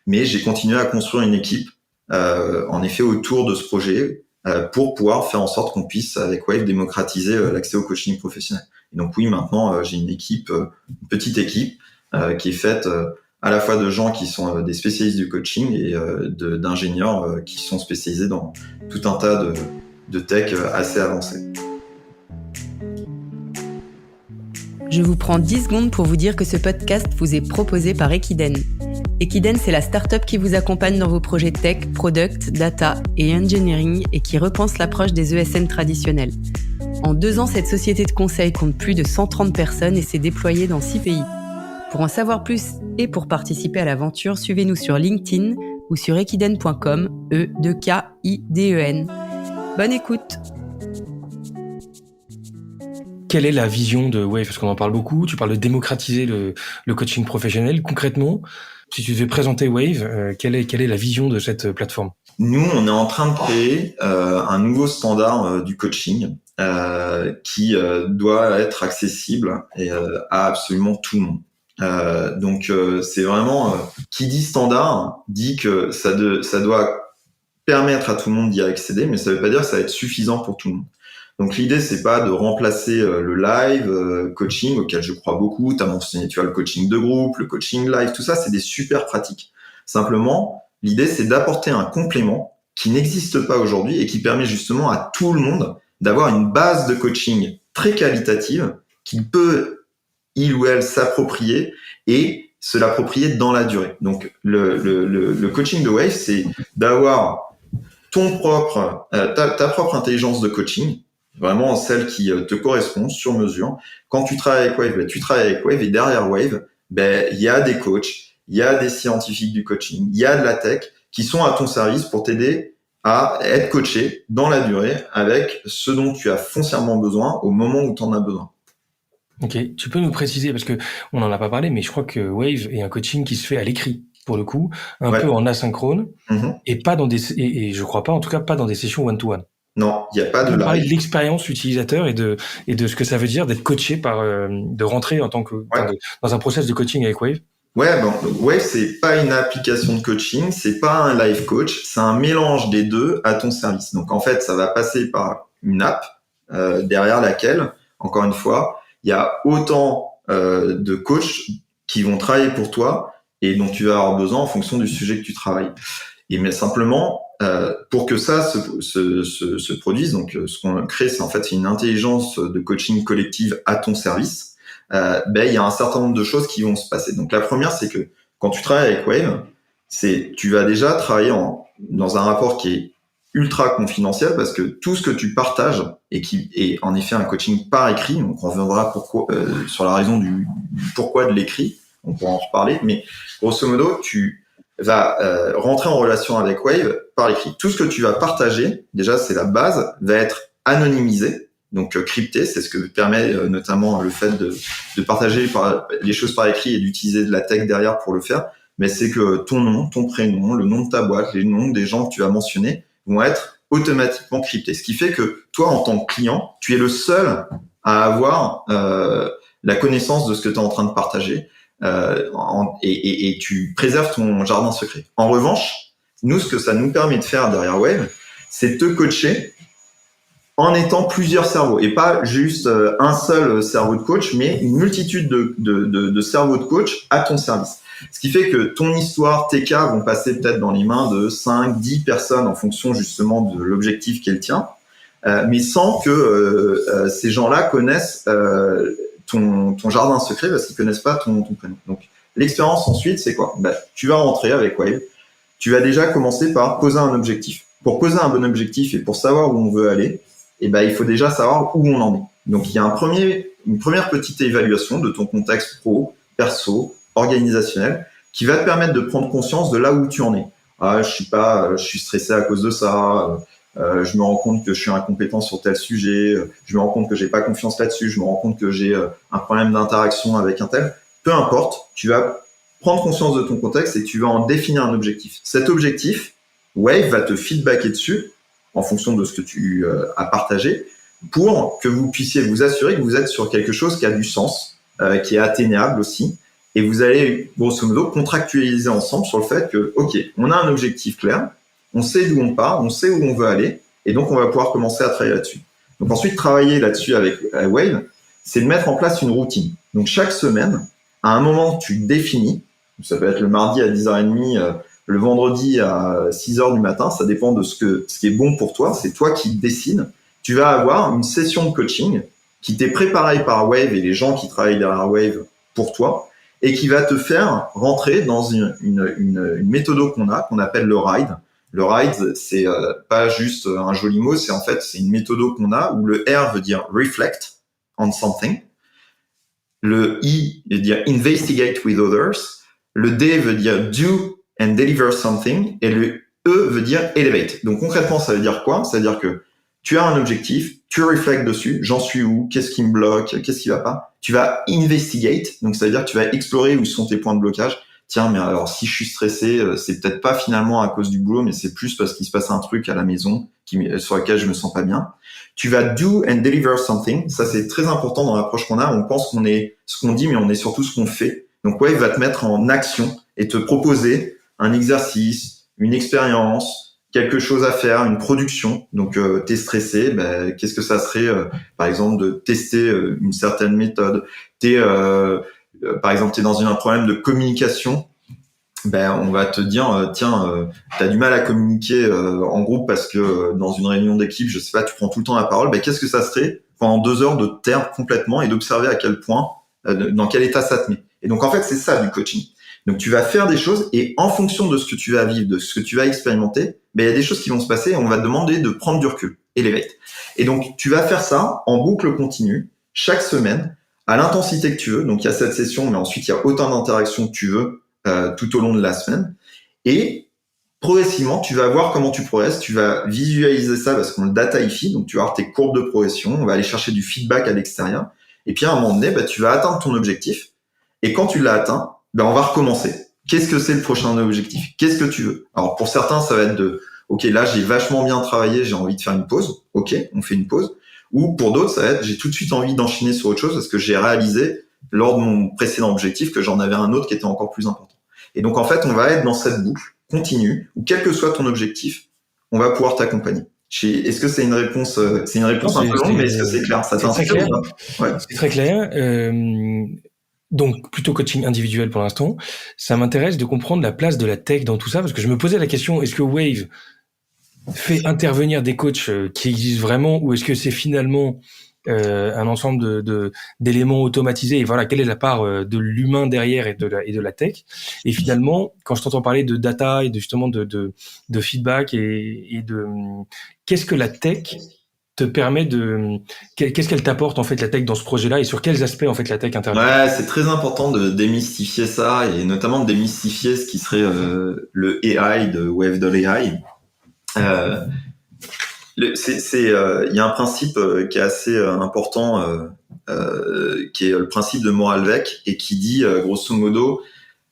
Mais j'ai continué à construire une équipe en effet autour de ce projet pour pouvoir faire en sorte qu'on puisse avec Wave démocratiser l'accès au coaching professionnel. Et donc oui, maintenant j'ai une équipe, une petite équipe qui est faite à la fois de gens qui sont des spécialistes du coaching et d'ingénieurs qui sont spécialisés dans tout un tas de tech assez avancés. Je vous prends 10 secondes pour vous dire que ce podcast vous est proposé par Equiden. Equiden, c'est la start-up qui vous accompagne dans vos projets tech, product, data et engineering et qui repense l'approche des ESN traditionnels. En 2 ans, cette société de conseil compte plus de 130 personnes et s'est déployée dans 6 pays. Pour en savoir plus et pour participer à l'aventure, suivez-nous sur LinkedIn ou sur equiden.com, E2KIDEN. Bonne écoute! Quelle est la vision de Wave ? Parce qu'on en parle beaucoup, tu parles de démocratiser le coaching professionnel. Concrètement, si tu devais présenter Wave, quelle est la vision de cette plateforme ? Nous, on est en train de créer un nouveau standard du coaching qui doit être accessible à absolument tout le monde. Donc c'est vraiment qui dit standard dit que ça doit permettre à tout le monde d'y accéder, mais ça veut pas dire que ça va être suffisant pour tout le monde. Donc l'idée c'est pas de remplacer le live coaching auquel je crois beaucoup. T'as mentionné, tu vois, le coaching de groupe, le coaching live, tout ça c'est des super pratiques. Simplement l'idée c'est d'apporter un complément qui n'existe pas aujourd'hui et qui permet justement à tout le monde d'avoir une base de coaching très qualitative qu'il peut, il ou elle, s'approprier et se l'approprier dans la durée. Donc, le coaching de Wave, c'est d'avoir ton propre, ta propre intelligence de coaching, vraiment celle qui te correspond sur mesure. Quand tu travailles avec Wave, tu travailles avec Wave, et derrière Wave, il y a des coachs, il y a des scientifiques du coaching, il y a de la tech qui sont à ton service pour t'aider à être coaché dans la durée avec ce dont tu as foncièrement besoin au moment où tu en as besoin. Ok, tu peux nous préciser, parce que on n'en a pas parlé, mais je crois que Wave est un coaching qui se fait à l'écrit, pour le coup, un peu en asynchrone, et pas dans et je crois pas, en tout cas, pas dans des sessions one-to-one. Non, il n'y a pas de live. parler de l'expérience utilisateur et de ce que ça veut dire d'être coaché de rentrer en tant que dans un process de coaching avec Wave. Ouais, Wave, c'est pas une application de coaching, c'est pas un life coach, c'est un mélange des deux à ton service. Donc en fait, ça va passer par une app derrière laquelle, encore une fois, il y a autant de coachs qui vont travailler pour toi et dont tu vas avoir besoin en fonction du sujet que tu travailles. Et mais simplement, pour que ça se produise, donc ce qu'on crée, c'est en fait une intelligence de coaching collective à ton service. Il y a un certain nombre de choses qui vont se passer. Donc la première, c'est que quand tu travailles avec Wave, tu vas déjà travailler dans un rapport qui est ultra confidentiel parce que tout ce que tu partages et qui est en effet un coaching par écrit, donc on reviendra sur la raison du pourquoi de l'écrit, on pourra en reparler, mais grosso modo, tu vas rentrer en relation avec Wave par l'écrit. Tout ce que tu vas partager, déjà c'est la base, va être anonymisé. Donc crypté, c'est ce que permet notamment le fait de partager les choses par écrit et d'utiliser de la tech derrière pour le faire. Mais c'est que ton nom, ton prénom, le nom de ta boîte, les noms des gens que tu vas mentionner vont être automatiquement cryptés. Ce qui fait que toi, en tant que client, tu es le seul à avoir la connaissance de ce que tu es en train de partager et tu préserves ton jardin secret. En revanche, nous, ce que ça nous permet de faire derrière Wave, c'est de te coacher en étant plusieurs cerveaux et pas juste un seul cerveau de coach, mais une multitude de cerveaux de coach à ton service. Ce qui fait que ton histoire, tes cas vont passer peut-être dans les mains de 5, 10 personnes en fonction justement de l'objectif qui est le tien, mais sans que ces gens-là connaissent ton jardin secret parce qu'ils connaissent pas ton prénom. Donc l'expérience ensuite, c'est quoi ? Tu vas rentrer avec Wave, tu vas déjà commencer par poser un objectif. Pour poser un bon objectif et pour savoir où on veut aller, il faut déjà savoir où on en est. Donc, il y a une première petite évaluation de ton contexte pro, perso, organisationnel, qui va te permettre de prendre conscience de là où tu en es. Je suis stressé à cause de ça, je me rends compte que je suis incompétent sur tel sujet, je me rends compte que j'ai pas confiance là-dessus, je me rends compte que j'ai un problème d'interaction avec un tel. Peu importe, tu vas prendre conscience de ton contexte et tu vas en définir un objectif. Cet objectif, Wave va te feedbacker dessus en fonction de ce que tu as partagé, pour que vous puissiez vous assurer que vous êtes sur quelque chose qui a du sens, qui est atteignable aussi, et vous allez, grosso modo, contractualiser ensemble sur le fait que, ok, on a un objectif clair, on sait d'où on part, on sait où on veut aller, et donc on va pouvoir commencer à travailler là-dessus. Donc ensuite, travailler là-dessus avec Wave, c'est de mettre en place une routine. Donc chaque semaine, à un moment, tu définis, ça peut être le mardi à 10h30, le vendredi à 6h du matin, ça dépend de ce qui est bon pour toi, c'est toi qui décides. Tu vas avoir une session de coaching qui t'est préparée par Wave et les gens qui travaillent derrière Wave pour toi et qui va te faire rentrer dans une méthode qu'on appelle le RIDE. Le RIDE, c'est pas juste un joli mot, c'est une méthode qu'on a où le R veut dire reflect on something, le I veut dire investigate with others, le D veut dire do and deliver something, et le E veut dire elevate. Donc concrètement, ça veut dire quoi ? Ça veut dire que tu as un objectif, tu réfléchis dessus, j'en suis où, qu'est-ce qui me bloque, qu'est-ce qui va pas. Tu vas investigate, donc ça veut dire que tu vas explorer où sont tes points de blocage. Tiens, mais alors si je suis stressé, c'est peut-être pas finalement à cause du boulot, mais c'est plus parce qu'il se passe un truc à la maison sur lequel je me sens pas bien. Tu vas do and deliver something, ça c'est très important dans l'approche qu'on a. On pense qu'on est ce qu'on dit, mais on est surtout ce qu'on fait. Donc Wave va te mettre en action et te proposer un exercice, une expérience, quelque chose à faire, une production. Donc, t'es stressé, qu'est-ce que ça serait, par exemple, de tester une certaine méthode. Par exemple, t'es dans un problème de communication on va te dire, tiens, t'as du mal à communiquer en groupe parce que dans une réunion d'équipe, je sais pas, tu prends tout le temps la parole. Qu'est-ce que ça serait pendant 2 heures de te taire complètement et d'observer à quel point, dans quel état ça te met. Et donc en fait, c'est ça du coaching. Donc tu vas faire des choses et en fonction de ce que tu vas vivre, de ce que tu vas expérimenter, il y a des choses qui vont se passer et on va te demander de prendre du recul, elevate. Et donc tu vas faire ça en boucle continue chaque semaine à l'intensité que tu veux. Donc il y a cette session, mais ensuite il y a autant d'interactions que tu veux tout au long de la semaine. Et progressivement, tu vas voir comment tu progresses, tu vas visualiser ça parce qu'on le dataifie, donc tu vas avoir tes courbes de progression, on va aller chercher du feedback à l'extérieur. Et puis à un moment donné, tu vas atteindre ton objectif. Et quand tu l'as atteint, on va recommencer. Qu'est-ce que c'est le prochain objectif? Qu'est-ce que tu veux? Alors pour certains, ça va être ok, là j'ai vachement bien travaillé, j'ai envie de faire une pause. Ok, on fait une pause. Ou pour d'autres, ça va être j'ai tout de suite envie d'enchaîner sur autre chose parce que j'ai réalisé lors de mon précédent objectif que j'en avais un autre qui était encore plus important. Et donc en fait, on va être dans cette boucle continue où quel que soit ton objectif, on va pouvoir t'accompagner. Est-ce que c'est une réponse un peu longue, mais est-ce que c'est clair? Ça t'inspire? Ouais. C'est très clair. Donc, plutôt coaching individuel pour l'instant. Ça m'intéresse de comprendre la place de la tech dans tout ça, parce que je me posais la question, est-ce que Wave fait intervenir des coachs qui existent vraiment, ou est-ce que c'est finalement un ensemble d'éléments automatisés, et voilà, quelle est la part de l'humain derrière et de la tech. Et finalement, quand je t'entends parler de data et justement de feedback et de qu'est-ce que la tech te permet qu'est-ce qu'elle t'apporte en fait la tech dans ce projet-là et sur quels aspects en fait la tech intervient? Ouais, c'est très important de démystifier ça et notamment de démystifier ce qui serait le AI de Wave.ai. Il y a un principe qui est assez important, qui est le principe de Moravec et qui dit grosso modo,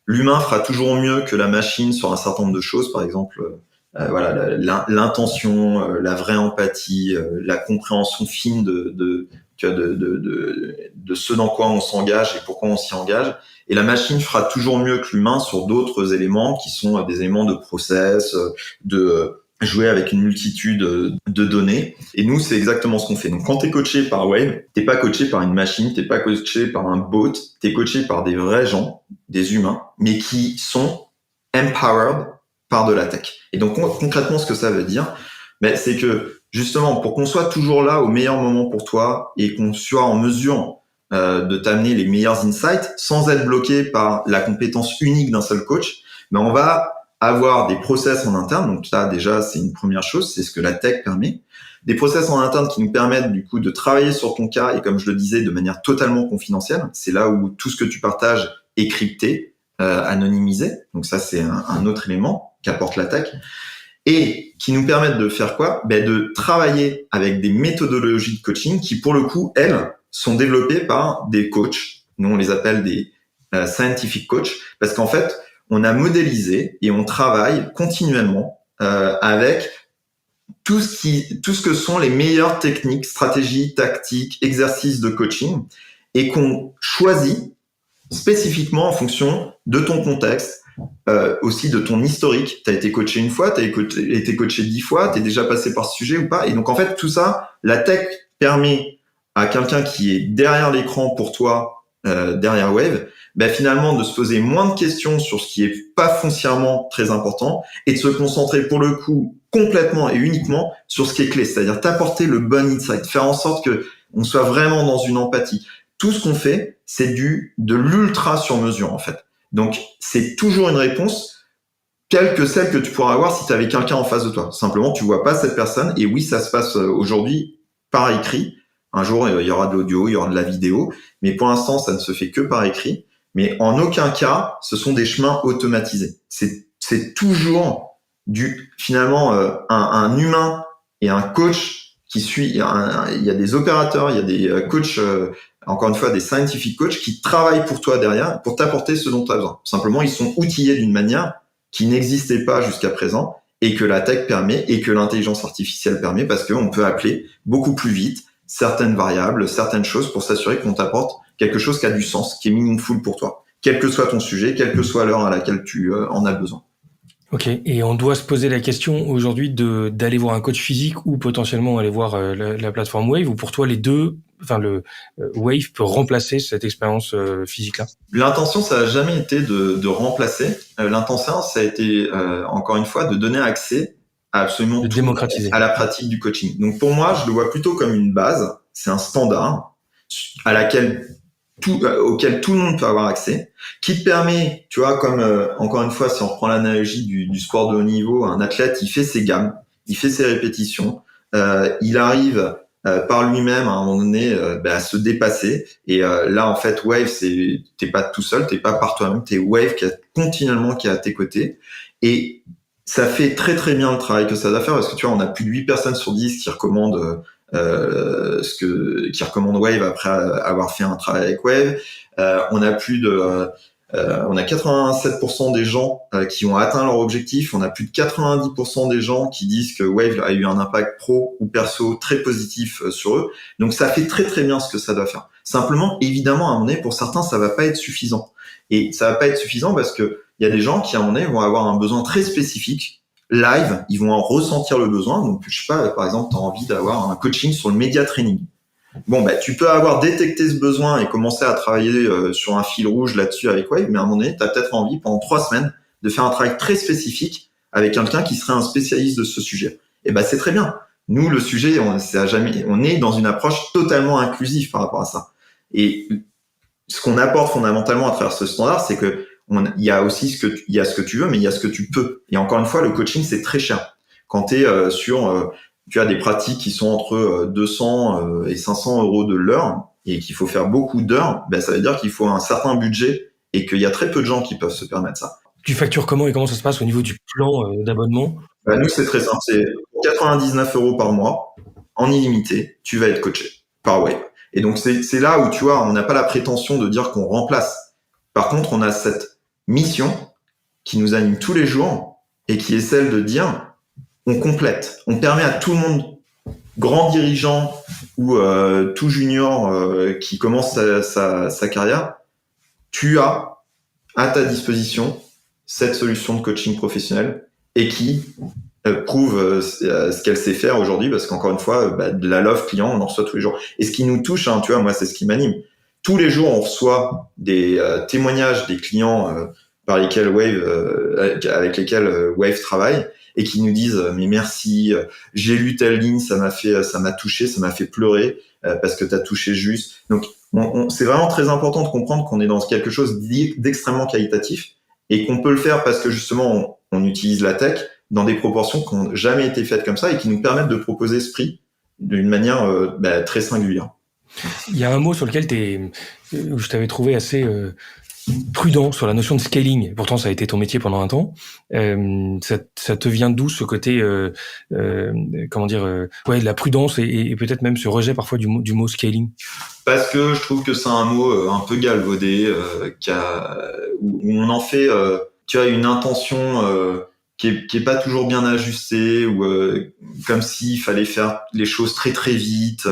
l'humain fera toujours mieux que la machine sur un certain nombre de choses, par exemple. Voilà, l'intention, la vraie empathie, la compréhension fine de ce dans quoi on s'engage et pourquoi on s'y engage. Et la machine fera toujours mieux que l'humain sur d'autres éléments qui sont des éléments de process, de jouer avec une multitude de données. Et nous, c'est exactement ce qu'on fait. Donc, quand t'es coaché par Wave, t'es pas coaché par une machine, t'es pas coaché par un bot, t'es coaché par des vrais gens, des humains, mais qui sont empowered par de la tech. Et donc concrètement, ce que ça veut dire, c'est que justement, pour qu'on soit toujours là au meilleur moment pour toi et qu'on soit en mesure de t'amener les meilleurs insights sans être bloqué par la compétence unique d'un seul coach, on va avoir des process en interne. Donc là, déjà, c'est une première chose, c'est ce que la tech permet. Des process en interne qui nous permettent du coup de travailler sur ton cas et comme je le disais, de manière totalement confidentielle. C'est là où tout ce que tu partages est crypté, anonymisé. Donc ça, c'est un autre élément qu'apporte la tech, et qui nous permettent de faire quoi? De travailler avec des méthodologies de coaching qui, pour le coup, elles, sont développées par des coachs. Nous, on les appelle des scientific coachs, parce qu'en fait, on a modélisé et on travaille continuellement avec tout ce que sont les meilleures techniques, stratégies, tactiques, exercices de coaching, et qu'on choisit spécifiquement en fonction de ton contexte, aussi de ton historique. Tu as été coaché une fois, tu as été coaché 10 fois, tu es déjà passé par ce sujet ou pas. Et donc, en fait, tout ça, la tech permet à quelqu'un qui est derrière l'écran pour toi, derrière Wave, finalement, de se poser moins de questions sur ce qui est pas foncièrement très important et de se concentrer pour le coup complètement et uniquement sur ce qui est clé. C'est-à-dire t'apporter le bon insight, faire en sorte que on soit vraiment dans une empathie. Tout ce qu'on fait, c'est de l'ultra sur mesure, en fait. Donc, c'est toujours une réponse, telle que celle que tu pourras avoir si tu avais quelqu'un en face de toi. Simplement, tu vois pas cette personne. Et oui, ça se passe aujourd'hui par écrit. Un jour, il y aura de l'audio, il y aura de la vidéo. Mais pour l'instant, ça ne se fait que par écrit. Mais en aucun cas, ce sont des chemins automatisés. C'est toujours finalement, un humain et un coach qui suit. Il y a des opérateurs, il y a des coachs, encore une fois, des scientific coachs qui travaillent pour toi derrière pour t'apporter ce dont tu as besoin. Simplement, ils sont outillés d'une manière qui n'existait pas jusqu'à présent et que la tech permet et que l'intelligence artificielle permet parce qu'on peut appeler beaucoup plus vite certaines variables, certaines choses pour s'assurer qu'on t'apporte quelque chose qui a du sens, qui est meaningful pour toi, quel que soit ton sujet, quelle que soit l'heure à laquelle tu en as besoin. Ok, et on doit se poser la question aujourd'hui d'aller voir un coach physique ou potentiellement aller voir la plateforme Wave, ou pour toi les deux Wave peut remplacer cette expérience physique-là? L'intention, ça a jamais été de remplacer. L'intention, ça a été encore une fois de donner accès à absolument De tout démocratiser. à la pratique du coaching. Donc pour moi, je le vois plutôt comme une base. C'est un standard à laquelle auquel tout le monde peut avoir accès, qui te permet, tu vois, comme encore une fois, si on reprend l'analogie du sport de haut niveau, un athlète, il fait ses gammes, il fait ses répétitions, il arrive par lui-même à un moment donné à se dépasser. Et là, en fait, Wave, t'es pas tout seul, t'es pas par toi-même, t'es Wave qui est à tes côtés. Et ça fait très très bien le travail que ça doit faire, parce que tu vois, on a plus de 8 personnes sur 10 qui recommandent qui recommande Wave après avoir fait un travail avec Wave. On a on a 87% des gens qui ont atteint leur objectif. On a plus de 90% des gens qui disent que Wave a eu un impact pro ou perso très positif sur eux. Donc ça fait très très bien ce que ça doit faire. Simplement, évidemment, à un moment donné, pour certains, ça va pas être suffisant. Et ça va pas être suffisant parce que il y a des gens qui, à un moment donné, vont avoir un besoin très spécifique. Live, ils vont en ressentir le besoin. Donc, je sais pas, par exemple, tu as envie d'avoir un coaching sur le média training. Bon, tu peux avoir détecté ce besoin et commencer à travailler sur un fil rouge là-dessus avec Wave, mais à un moment donné, tu as peut-être envie, pendant 3 semaines, de faire un travail très spécifique avec quelqu'un qui serait un spécialiste de ce sujet. Et c'est très bien. Nous, le sujet, on est dans une approche totalement inclusive par rapport à ça. Et ce qu'on apporte fondamentalement à travers ce standard, c'est que il y a aussi ce que tu veux, mais il y a ce que tu peux. Et encore une fois, le coaching, c'est très cher. Quand tu es tu as des pratiques qui sont entre 200 et 500 euros de l'heure et qu'il faut faire beaucoup d'heures, ça veut dire qu'il faut un certain budget et qu'il y a très peu de gens qui peuvent se permettre ça. Tu factures comment et comment ça se passe au niveau du plan d'abonnement? Nous, c'est très simple. C'est 99 euros par mois, en illimité, tu vas être coaché par Wave. Et donc, c'est là où, tu vois, on n'a pas la prétention de dire qu'on remplace. Par contre, on a cette mission qui nous anime tous les jours et qui est celle de dire on complète, on permet à tout le monde, grand dirigeant ou tout junior qui commence sa carrière, tu as à ta disposition cette solution de coaching professionnel et qui prouve ce qu'elle sait faire aujourd'hui, parce qu'encore une fois, de la love client, on en reçoit tous les jours. Et ce qui nous touche, tu vois, moi, c'est ce qui m'anime. Tous les jours, on reçoit des témoignages des clients avec lesquels Wave travaille et qui nous disent mais merci, j'ai lu telle ligne, ça m'a touché, ça m'a fait pleurer parce que t'as touché juste. Donc c'est vraiment très important de comprendre qu'on est dans quelque chose d'extrêmement qualitatif et qu'on peut le faire parce que justement on utilise la tech dans des proportions qui n'ont jamais été faites comme ça et qui nous permettent de proposer ce prix d'une manière très singulière. Il y a un mot sur lequel où je t'avais trouvé assez prudent sur la notion de scaling. Pourtant, ça a été ton métier pendant un temps. Ça te vient d'où ce côté, de la prudence et peut-être même ce rejet parfois du mot scaling? Parce que je trouve que c'est un mot un peu galvaudé, où on en fait, tu as une intention qui est pas toujours bien ajustée, ou comme s'il fallait faire les choses très très vite.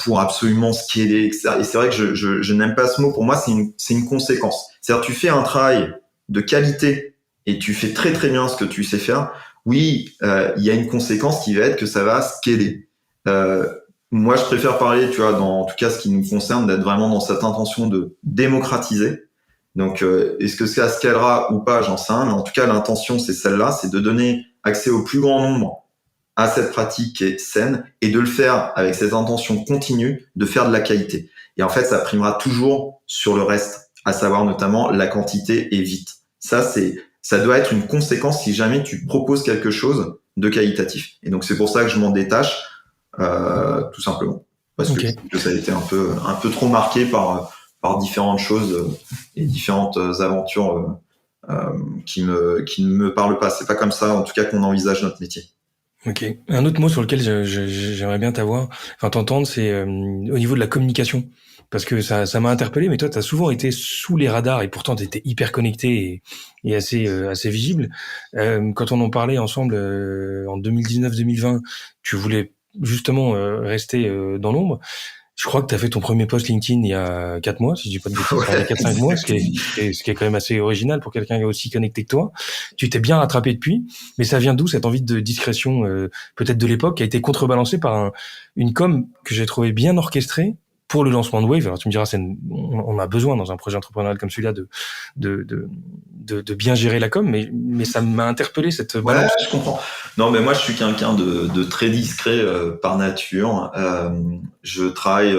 Pour absolument scaler, etc. Et c'est vrai que je n'aime pas ce mot. Pour moi, c'est une conséquence. C'est-à-dire, tu fais un travail de qualité et tu fais très très bien ce que tu sais faire. Oui, il y a une conséquence qui va être que ça va scaler. Moi, je préfère parler, tu vois, en tout cas, ce qui nous concerne, d'être vraiment dans cette intention de démocratiser. Donc, est-ce que ça scalera ou pas, j'en sais rien. Mais en tout cas, l'intention, c'est celle-là, c'est de donner accès au plus grand nombre à cette pratique qui est saine et de le faire avec cette intention continue de faire de la qualité. Et en fait, ça primera toujours sur le reste, à savoir notamment la quantité et vite. Ça doit être une conséquence si jamais tu proposes quelque chose de qualitatif. Et donc, c'est pour ça que je m'en détache, tout simplement. Parce que ça a été un peu trop marqué par différentes choses et différentes aventures qui ne me parlent pas. C'est pas comme ça, en tout cas, qu'on envisage notre métier. Ok. Un autre mot sur lequel j'aimerais bien t'entendre, c'est au niveau de la communication, parce que ça m'a interpellé. Mais toi, t'as souvent été sous les radars et pourtant t'étais hyper connecté et assez visible. Quand on en parlait ensemble en 2019-2020, tu voulais justement rester dans l'ombre. Je crois que tu as fait ton premier post LinkedIn il y a 4 mois, si je dis pas de bêtises, il y a 4-5 mois, ce qui est quand même assez original pour quelqu'un qui est aussi connecté que toi. Tu t'es bien rattrapé depuis, mais ça vient d'où cette envie de discrétion, peut-être de l'époque, qui a été contrebalancée par une com que j'ai trouvé bien orchestrée pour le lancement de Wave. Alors tu me diras, on a besoin dans un projet entrepreneurial comme celui-là de bien gérer la com, mais ça m'a interpellé cette balance. Ouais, je comprends. Non, mais moi, je suis quelqu'un de très discret par nature. Je travaille,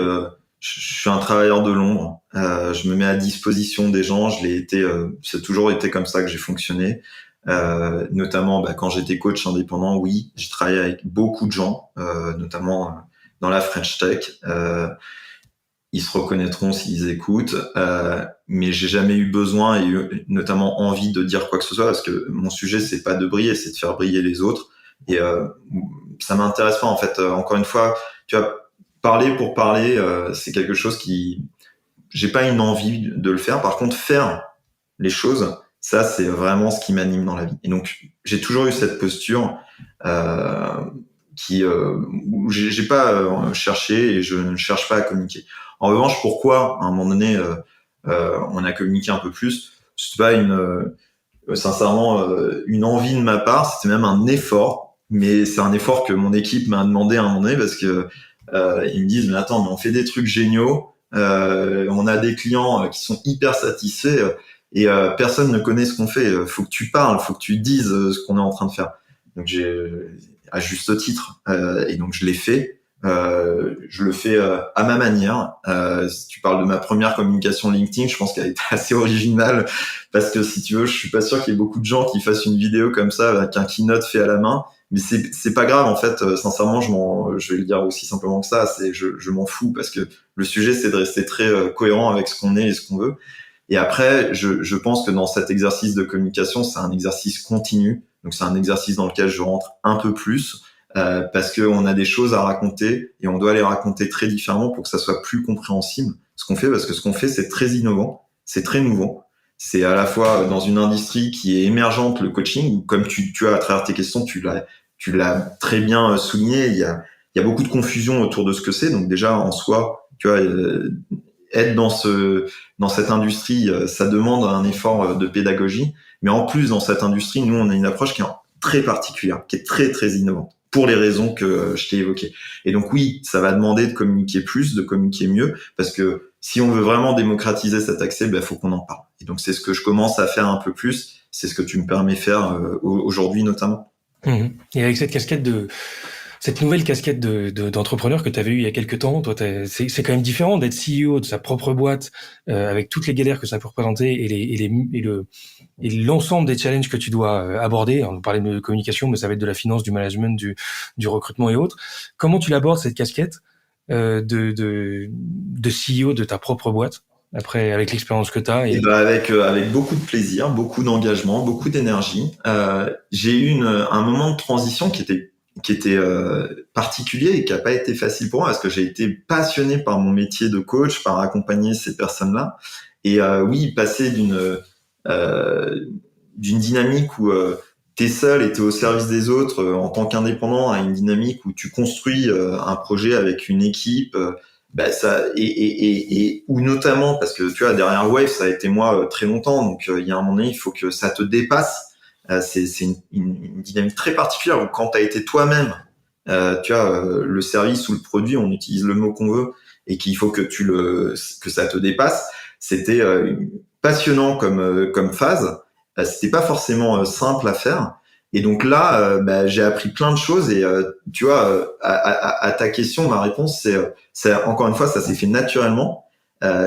je suis un travailleur de l'ombre. Je me mets à disposition des gens. Je l'ai été, c'est toujours été comme ça que j'ai fonctionné. Notamment, quand j'étais coach indépendant, oui, j'ai travaillé avec beaucoup de gens, notamment dans la French Tech. Ils se reconnaîtront s'ils écoutent, mais j'ai jamais eu besoin et notamment envie de dire quoi que ce soit parce que mon sujet c'est pas de briller, c'est de faire briller les autres et ça m'intéresse pas en fait. Encore une fois, tu vois, parler pour parler, c'est quelque chose qui j'ai pas une envie de le faire. Par contre, faire les choses, ça c'est vraiment ce qui m'anime dans la vie. Et donc j'ai toujours eu cette posture où j'ai pas cherché et je ne cherche pas à communiquer. En revanche, pourquoi à un moment donné on a communiqué un peu plus, c'est pas sincèrement une envie de ma part, c'était même un effort, mais c'est un effort que mon équipe m'a demandé à un moment donné parce que ils me disent mais attends, mais on fait des trucs géniaux, on a des clients qui sont hyper satisfaits et personne ne connaît ce qu'on fait, faut que tu parles, faut que tu dises ce qu'on est en train de faire. Donc à juste titre, et donc je l'ai fait. Je le fais à ma manière. Si tu parles de ma première communication LinkedIn, je pense qu'elle était assez originale parce que si tu veux, je suis pas sûr qu'il y ait beaucoup de gens qui fassent une vidéo comme ça avec un keynote fait à la main. Mais c'est pas grave en fait. Sincèrement, je vais le dire aussi simplement que ça. Je m'en fous parce que le sujet c'est de rester très cohérent avec ce qu'on est et ce qu'on veut. Et après, je pense que dans cet exercice de communication, c'est un exercice continu. Donc c'est un exercice dans lequel je rentre un peu plus. Parce qu'on a des choses à raconter et on doit les raconter très différemment pour que ça soit plus compréhensible ce qu'on fait, parce que ce qu'on fait c'est très innovant, c'est très nouveau, c'est à la fois dans une industrie qui est émergente, le coaching, comme tu as à travers tes questions, tu l'as très bien souligné, il y a beaucoup de confusion autour de ce que c'est, donc déjà en soi, tu vois, être dans cette industrie, ça demande un effort de pédagogie, mais en plus dans cette industrie, nous on a une approche qui est très particulière, qui est très très innovante, pour les raisons que je t'ai évoquées. Et donc oui, ça va demander de communiquer plus, de communiquer mieux, parce que si on veut vraiment démocratiser cet accès, faut qu'on en parle. Et donc c'est ce que je commence à faire un peu plus, c'est ce que tu me permets de faire aujourd'hui notamment. Et avec cette nouvelle casquette d'entrepreneur que tu avais eu il y a quelques temps, toi, c'est quand même différent d'être CEO de sa propre boîte, avec toutes les galères que ça peut représenter et l'ensemble des challenges que tu dois aborder. On parlait de communication, mais ça va être de la finance, du management, du recrutement et autres. Comment tu l'abordes cette casquette de CEO de ta propre boîte après avec l'expérience que tu as avec beaucoup de plaisir, beaucoup d'engagement, beaucoup d'énergie. J'ai eu un moment de transition qui était particulier et qui a pas été facile pour moi parce que j'ai été passionné par mon métier de coach, par accompagner ces personnes-là. Et oui, passer d'une dynamique où t'es seul et t'es au service des autres en tant qu'indépendant à une dynamique où tu construis un projet avec une équipe, ça et ou notamment parce que tu vois derrière Wave ça a été moi très longtemps, donc il y a un moment donné il faut que ça te dépasse. C'est une dynamique très particulière où quand tu as été toi-même, tu as le service ou le produit, on utilise le mot qu'on veut, et qu'il faut que que ça te dépasse. C'était passionnant comme phase. C'était pas forcément simple à faire. Et donc là, j'ai appris plein de choses. Et tu vois, à ta question, ma réponse, c'est encore une fois, ça s'est fait naturellement.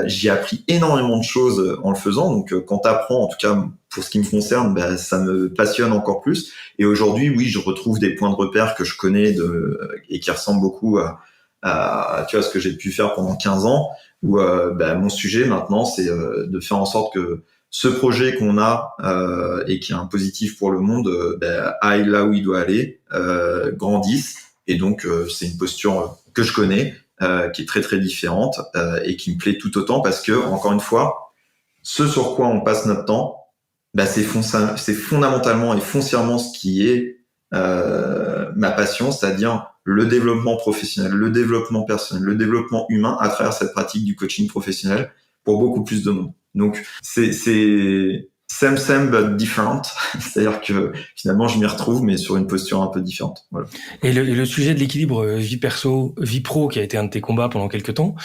J'ai appris énormément de choses en le faisant. Donc, quand tu apprends, en tout cas pour ce qui me concerne, ça me passionne encore plus. Et aujourd'hui, oui, je retrouve des points de repère que je connais et qui ressemblent beaucoup à tu vois, ce que j'ai pu faire pendant 15 ans. Où mon sujet maintenant, c'est de faire en sorte que ce projet qu'on a et qui est un positif pour le monde aille là où il doit aller, grandisse. Et donc, c'est une posture que je connais. Qui est très très différente et qui me plaît tout autant parce que encore une fois, ce sur quoi on passe notre temps, c'est fondamentalement et foncièrement ce qui est ma passion, c'est-à-dire le développement professionnel, le développement personnel, le développement humain à travers cette pratique du coaching professionnel pour beaucoup plus de monde. Donc, c'est same but different, c'est-à-dire que finalement je m'y retrouve mais sur une posture un peu différente. Voilà. Et le sujet de l'équilibre vie perso, vie pro, qui a été un de tes combats pendant quelques temps,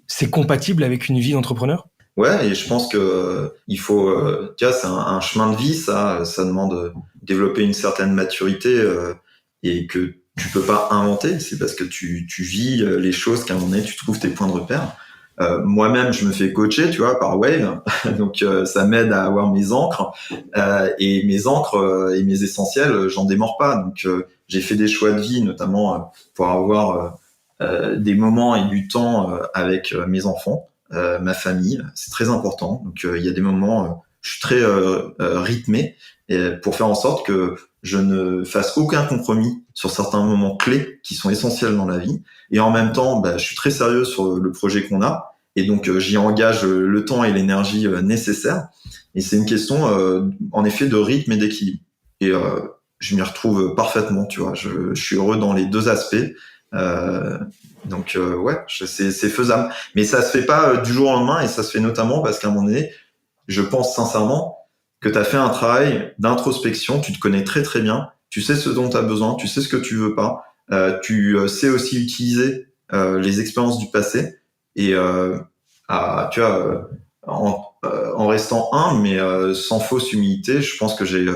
c'est compatible avec une vie d'entrepreneur? Ouais, et je pense que il faut, tu vois, c'est un chemin de vie, ça demande de développer une certaine maturité et que tu peux pas inventer. C'est parce que tu vis les choses qu'à un moment donné tu trouves tes points de repère. Moi-même, je me fais coacher, tu vois, par Wave, donc ça m'aide à avoir mes ancres et mes ancres et mes essentiels, j'en démords pas. Donc j'ai fait des choix de vie, notamment pour avoir des moments et du temps avec mes enfants. Ma famille, c'est très important. Donc il y a des moments, je suis très rythmé et pour faire en sorte que je ne fasse aucun compromis sur certains moments clés qui sont essentiels dans la vie. Et en même temps, je suis très sérieux sur le projet qu'on a et donc j'y engage le temps et l'énergie nécessaires. Et c'est une question, en effet, de rythme et d'équilibre. Et je m'y retrouve parfaitement, tu vois. Je suis heureux dans les deux aspects. Donc ouais, c'est faisable, mais ça se fait pas du jour au lendemain et ça se fait notamment parce qu'à un moment donné, je pense sincèrement que tu as fait un travail d'introspection, tu te connais très très bien, tu sais ce dont tu as besoin, tu sais ce que tu veux pas, tu sais aussi utiliser les expériences du passé et tu vois en restant humble mais sans fausse humilité, je pense que je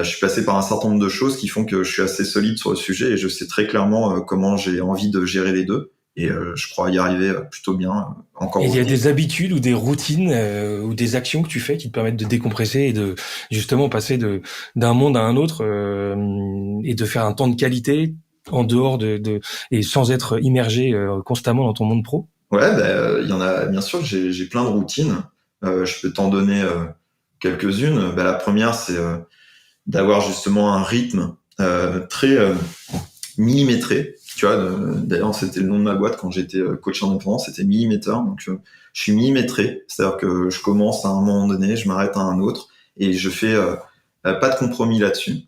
suis passé par un certain nombre de choses qui font que je suis assez solide sur le sujet et je sais très clairement comment j'ai envie de gérer les deux. Et je crois y arriver plutôt bien encore. Et il y a des habitudes ou des routines ou des actions que tu fais qui te permettent de décompresser et de justement passer d'un monde à un autre et de faire un temps de qualité en dehors et sans être immergé constamment dans ton monde pro? Ouais, il y en a, bien sûr, j'ai plein de routines. Je peux t'en donner quelques-unes. La première, c'est d'avoir justement un rythme très millimétré. Tu vois, d'ailleurs, c'était le nom de ma boîte quand j'étais coach indépendant, c'était milliméteur. Donc, je suis millimétré, c'est-à-dire que je commence à un moment donné, je m'arrête à un autre et je fais pas de compromis là-dessus.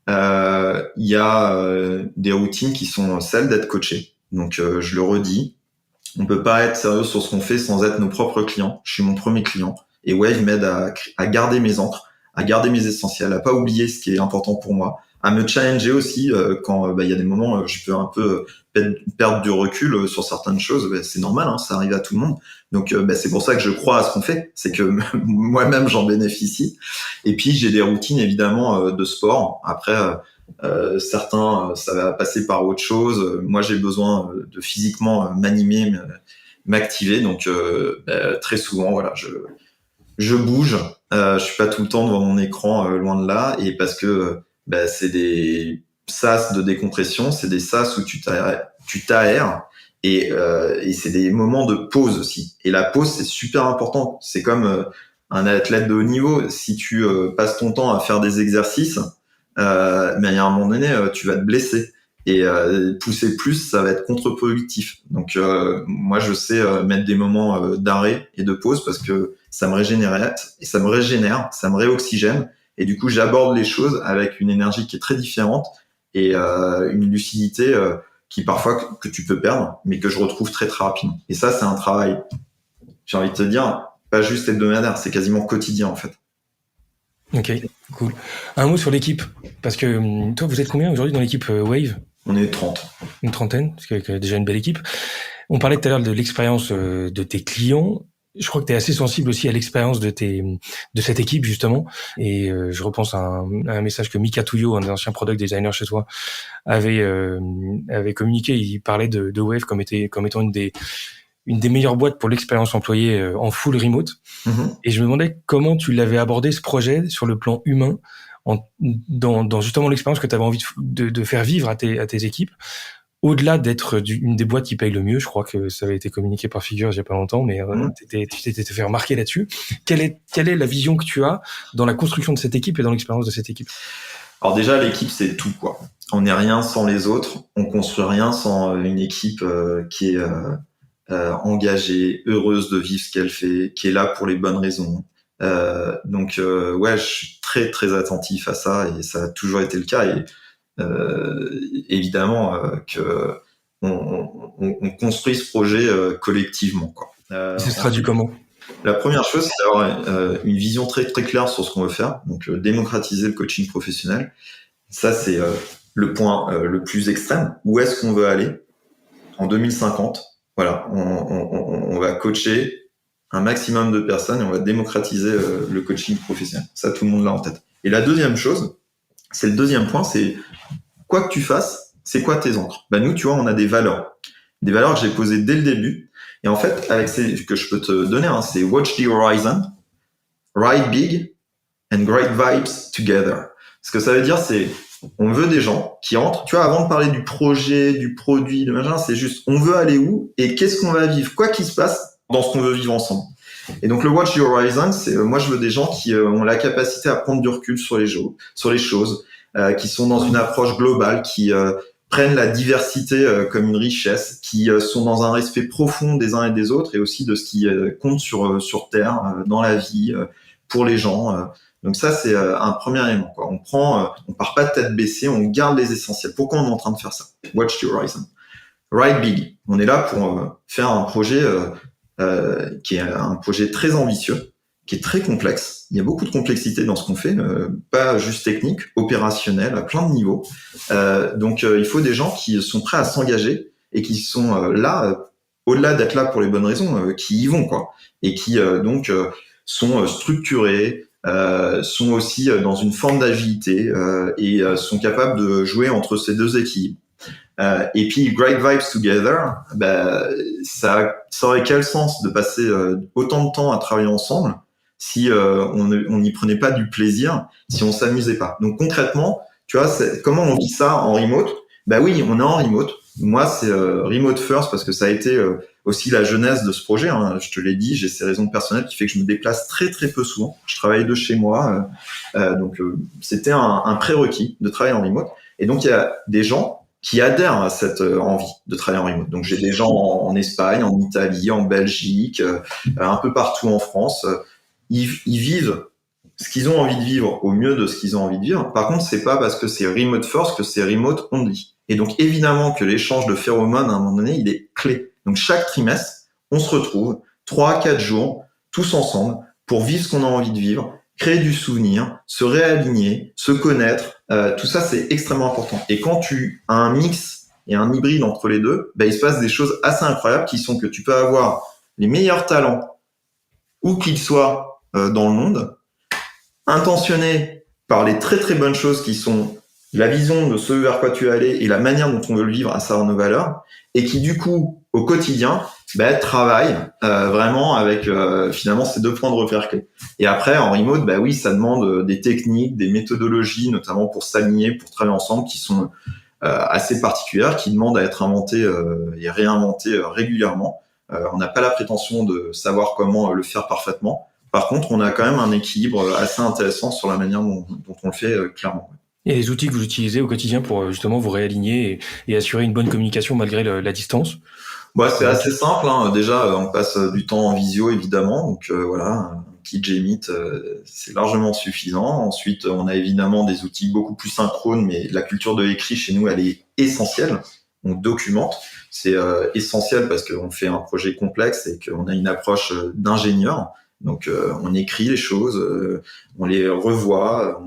Il y a des routines qui sont celles d'être coaché. Donc, je le redis, on peut pas être sérieux sur ce qu'on fait sans être nos propres clients. Je suis mon premier client et Wave m'aide à garder mes ancres, à garder mes essentiels, à pas oublier ce qui est important pour moi, à me challenger aussi quand il y a des moments où je peux un peu perdre du recul sur certaines choses. C'est normal, hein, ça arrive à tout le monde. Donc c'est pour ça que je crois à ce qu'on fait, c'est que moi-même j'en bénéficie. Et puis j'ai des routines évidemment de sport. Après certains ça va passer par autre chose. Moi j'ai besoin de physiquement m'animer, m'activer. Donc très souvent voilà, je bouge. Je suis pas tout le temps devant mon écran, loin de là, et parce que c'est des sas de décompression, c'est des sas où tu t'aères et c'est des moments de pause aussi. Et la pause, c'est super important. C'est comme un athlète de haut niveau. Si tu passes ton temps à faire des exercices, il y a un moment donné, tu vas te blesser. Et pousser plus, ça va être contre-productif. Donc moi, je sais mettre des moments d'arrêt et de pause parce que ça me régénère, ça me réoxygène. Et du coup, j'aborde les choses avec une énergie qui est très différente et une lucidité qui parfois que tu peux perdre, mais que je retrouve très très rapidement. Et ça, c'est un travail, j'ai envie de te dire, pas juste hebdomadaire, c'est quasiment quotidien en fait. Ok, cool. Un mot sur l'équipe, parce que toi, vous êtes combien aujourd'hui dans l'équipe Wave? On est 30. Une trentaine, parce qu'il y a déjà une belle équipe. On parlait tout à l'heure de l'expérience de tes clients. Je crois que tu es assez sensible aussi à l'expérience de cette équipe, justement. Et je repense à un message que Mika Touyo, un des anciens product designers chez toi, avait communiqué. Il parlait de Wave comme étant une des meilleures boîtes pour l'expérience employée en full remote. Mm-hmm. Et je me demandais comment tu l'avais abordé, ce projet, sur le plan humain, dans justement l'expérience que tu avais envie de faire vivre à tes équipes. Au-delà d'être une des boîtes qui paye le mieux, je crois que ça avait été communiqué par Figure il y a pas longtemps, mais tu t'étais fait remarquer là-dessus. Quelle est la vision que tu as dans la construction de cette équipe et dans l'expérience de cette équipe? Alors déjà, l'équipe, c'est tout, quoi. On n'est rien sans les autres. On construit rien sans une équipe qui est engagée, heureuse de vivre ce qu'elle fait, qui est là pour les bonnes raisons. Donc ouais, je suis très très attentif à ça et ça a toujours été le cas. Et évidemment que on construit ce projet collectivement, quoi. Ça se traduit comment? La première chose, c'est d'avoir une vision très très claire sur ce qu'on veut faire, donc démocratiser le coaching professionnel. Ça, c'est le point le plus extrême. Où est-ce qu'on veut aller en 2050? Voilà, on va coacher un maximum de personnes et on va démocratiser le coaching professionnel. Ça, tout le monde l'a en tête. Et la deuxième chose, c'est le deuxième point, c'est quoi que tu fasses, c'est quoi tes encres? Nous, tu vois, on a des valeurs que j'ai posées dès le début. Et en fait, avec ces que je peux te donner, c'est Watch the Horizon, Ride Big, and Great Vibes Together. Ce que ça veut dire, c'est on veut des gens qui entrent. Tu vois, avant de parler du projet, du produit, de machin, c'est juste on veut aller où et qu'est-ce qu'on va vivre, quoi qu'il se passe dans ce qu'on veut vivre ensemble. Et donc le Watch the Horizon, c'est moi je veux des gens qui ont la capacité à prendre du recul sur les choses, qui sont dans une approche globale, qui prennent la diversité comme une richesse, qui sont dans un respect profond des uns et des autres et aussi de ce qui compte sur Terre, dans la vie, pour les gens. Donc ça, c'est un premier élément, quoi. On part pas de tête baissée, on garde les essentiels. Pourquoi on est en train de faire ça? Watch the Horizon. Ride Big. On est là pour faire un projet qui est un projet très ambitieux, qui est très complexe. Il y a beaucoup de complexité dans ce qu'on fait, pas juste technique, opérationnel, à plein de niveaux. Donc il faut des gens qui sont prêts à s'engager et qui sont là, au-delà d'être là pour les bonnes raisons, qui y vont, quoi. Et qui donc sont structurés, sont aussi dans une forme d'agilité et sont capables de jouer entre ces deux équilibres. Et puis Great Vibes Together, ça aurait quel sens de passer autant de temps à travailler ensemble si on n'y prenait pas du plaisir, si on s'amusait pas. Donc concrètement, tu vois, comment on vit ça en remote? Oui, on est en remote. Moi, c'est remote first parce que ça a été aussi la genèse de ce projet. Je te l'ai dit, j'ai ces raisons personnelles qui fait que je me déplace très très peu souvent. Je travaille de chez moi, donc c'était un prérequis de travailler en remote. Et donc il y a des gens qui adhèrent à cette envie de travailler en remote. Donc j'ai des gens en Espagne, en Italie, en Belgique, un peu partout en France. Ils vivent ce qu'ils ont envie de vivre au mieux de ce qu'ils ont envie de vivre. Par contre, c'est pas parce que c'est remote first que c'est remote only. Et donc évidemment que l'échange de phéromones à un moment donné, il est clé. Donc chaque trimestre, on se retrouve 3-4 jours tous ensemble pour vivre ce qu'on a envie de vivre, créer du souvenir, se réaligner, se connaître. Tout ça, c'est extrêmement important. Et quand tu as un mix et un hybride entre les deux, il se passe des choses assez incroyables qui sont que tu peux avoir les meilleurs talents, où qu'ils soient dans le monde, intentionnés par les très très bonnes choses qui sont la vision de ce vers quoi tu es allé et la manière dont on veut le vivre, à savoir nos valeurs, et qui du coup, au quotidien, travaillent vraiment avec finalement ces deux points de repère clés. Et après, en remote, oui, ça demande des techniques, des méthodologies, notamment pour s'aligner, pour travailler ensemble, qui sont assez particulières, qui demandent à être inventées et réinventées régulièrement. On n'a pas la prétention de savoir comment le faire parfaitement. Par contre, on a quand même un équilibre assez intéressant sur la manière dont on le fait clairement. Et les outils que vous utilisez au quotidien pour justement vous réaligner et assurer une bonne communication malgré la distance? C'est assez simple. Déjà, on passe du temps en visio, évidemment. Donc voilà, un petit Gmeet, c'est largement suffisant. Ensuite, on a évidemment des outils beaucoup plus synchrones, mais la culture de l'écrit chez nous, elle est essentielle. On documente. C'est essentiel parce qu'on fait un projet complexe et qu'on a une approche d'ingénieur. Donc on écrit les choses, on les revoit,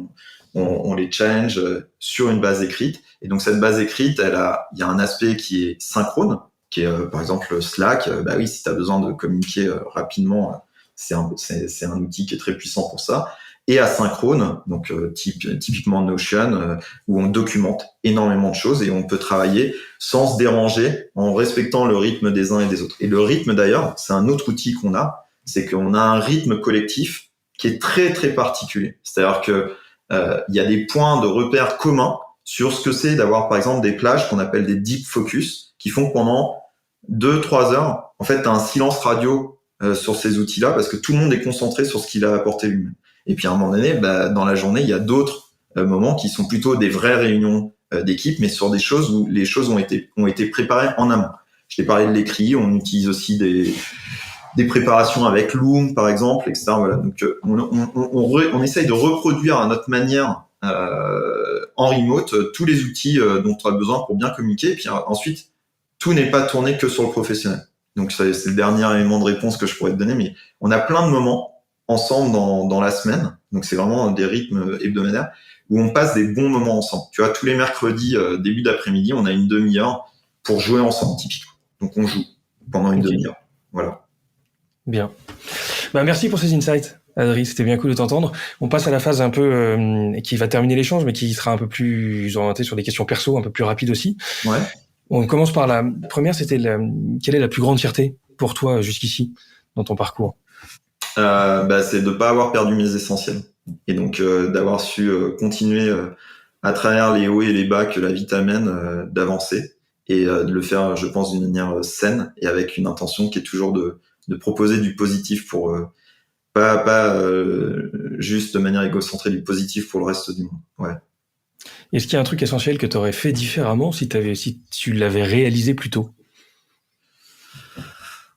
on les challenge sur une base écrite. Et donc cette base écrite, il y a un aspect qui est synchrone, qui est par exemple Slack. Oui, si tu as besoin de communiquer rapidement, c'est un outil qui est très puissant pour ça. Et asynchrone, donc typiquement Notion, où on documente énormément de choses et on peut travailler sans se déranger, en respectant le rythme des uns et des autres. Et le rythme d'ailleurs, c'est un autre outil qu'on a, c'est qu'on a un rythme collectif qui est très très particulier. C'est-à-dire que il y a des points de repère communs sur ce que c'est d'avoir par exemple des plages qu'on appelle des deep focus, qui font que pendant 2-3 heures, en fait, tu as un silence radio sur ces outils-là parce que tout le monde est concentré sur ce qu'il a apporté lui-même. Et puis à un moment donné, dans la journée, il y a d'autres moments qui sont plutôt des vraies réunions d'équipe, mais sur des choses où les choses ont été préparées en amont. Je t'ai parlé de l'écrit, on utilise aussi des préparations avec Loom, par exemple, etc. Voilà. Donc on essaye de reproduire à notre manière en remote tous les outils dont tu as besoin pour bien communiquer. Et puis ensuite, tout n'est pas tourné que sur le professionnel. Donc c'est le dernier élément de réponse que je pourrais te donner, mais on a plein de moments ensemble dans la semaine. Donc c'est vraiment des rythmes hebdomadaires où on passe des bons moments ensemble. Tu vois, tous les mercredis, début d'après-midi, on a une demi-heure pour jouer ensemble, typiquement. Donc on joue pendant une demi-heure. Voilà. Bien. Merci pour ces insights, Adri. C'était bien cool de t'entendre. On passe à la phase un peu qui va terminer l'échange, mais qui sera un peu plus orientée sur des questions perso, un peu plus rapide aussi. Ouais. On commence par la première, c'était quelle est la plus grande fierté pour toi jusqu'ici dans ton parcours? C'est de pas avoir perdu mes essentiels et donc d'avoir su continuer à travers les hauts et les bas que la vie t'amène, d'avancer et de le faire, je pense, d'une manière saine et avec une intention qui est toujours de proposer du positif pour pas juste de manière égocentrée, du positif pour le reste du monde. Ouais. Est-ce qu'il y a un truc essentiel que tu aurais fait différemment si tu l'avais réalisé plus tôt?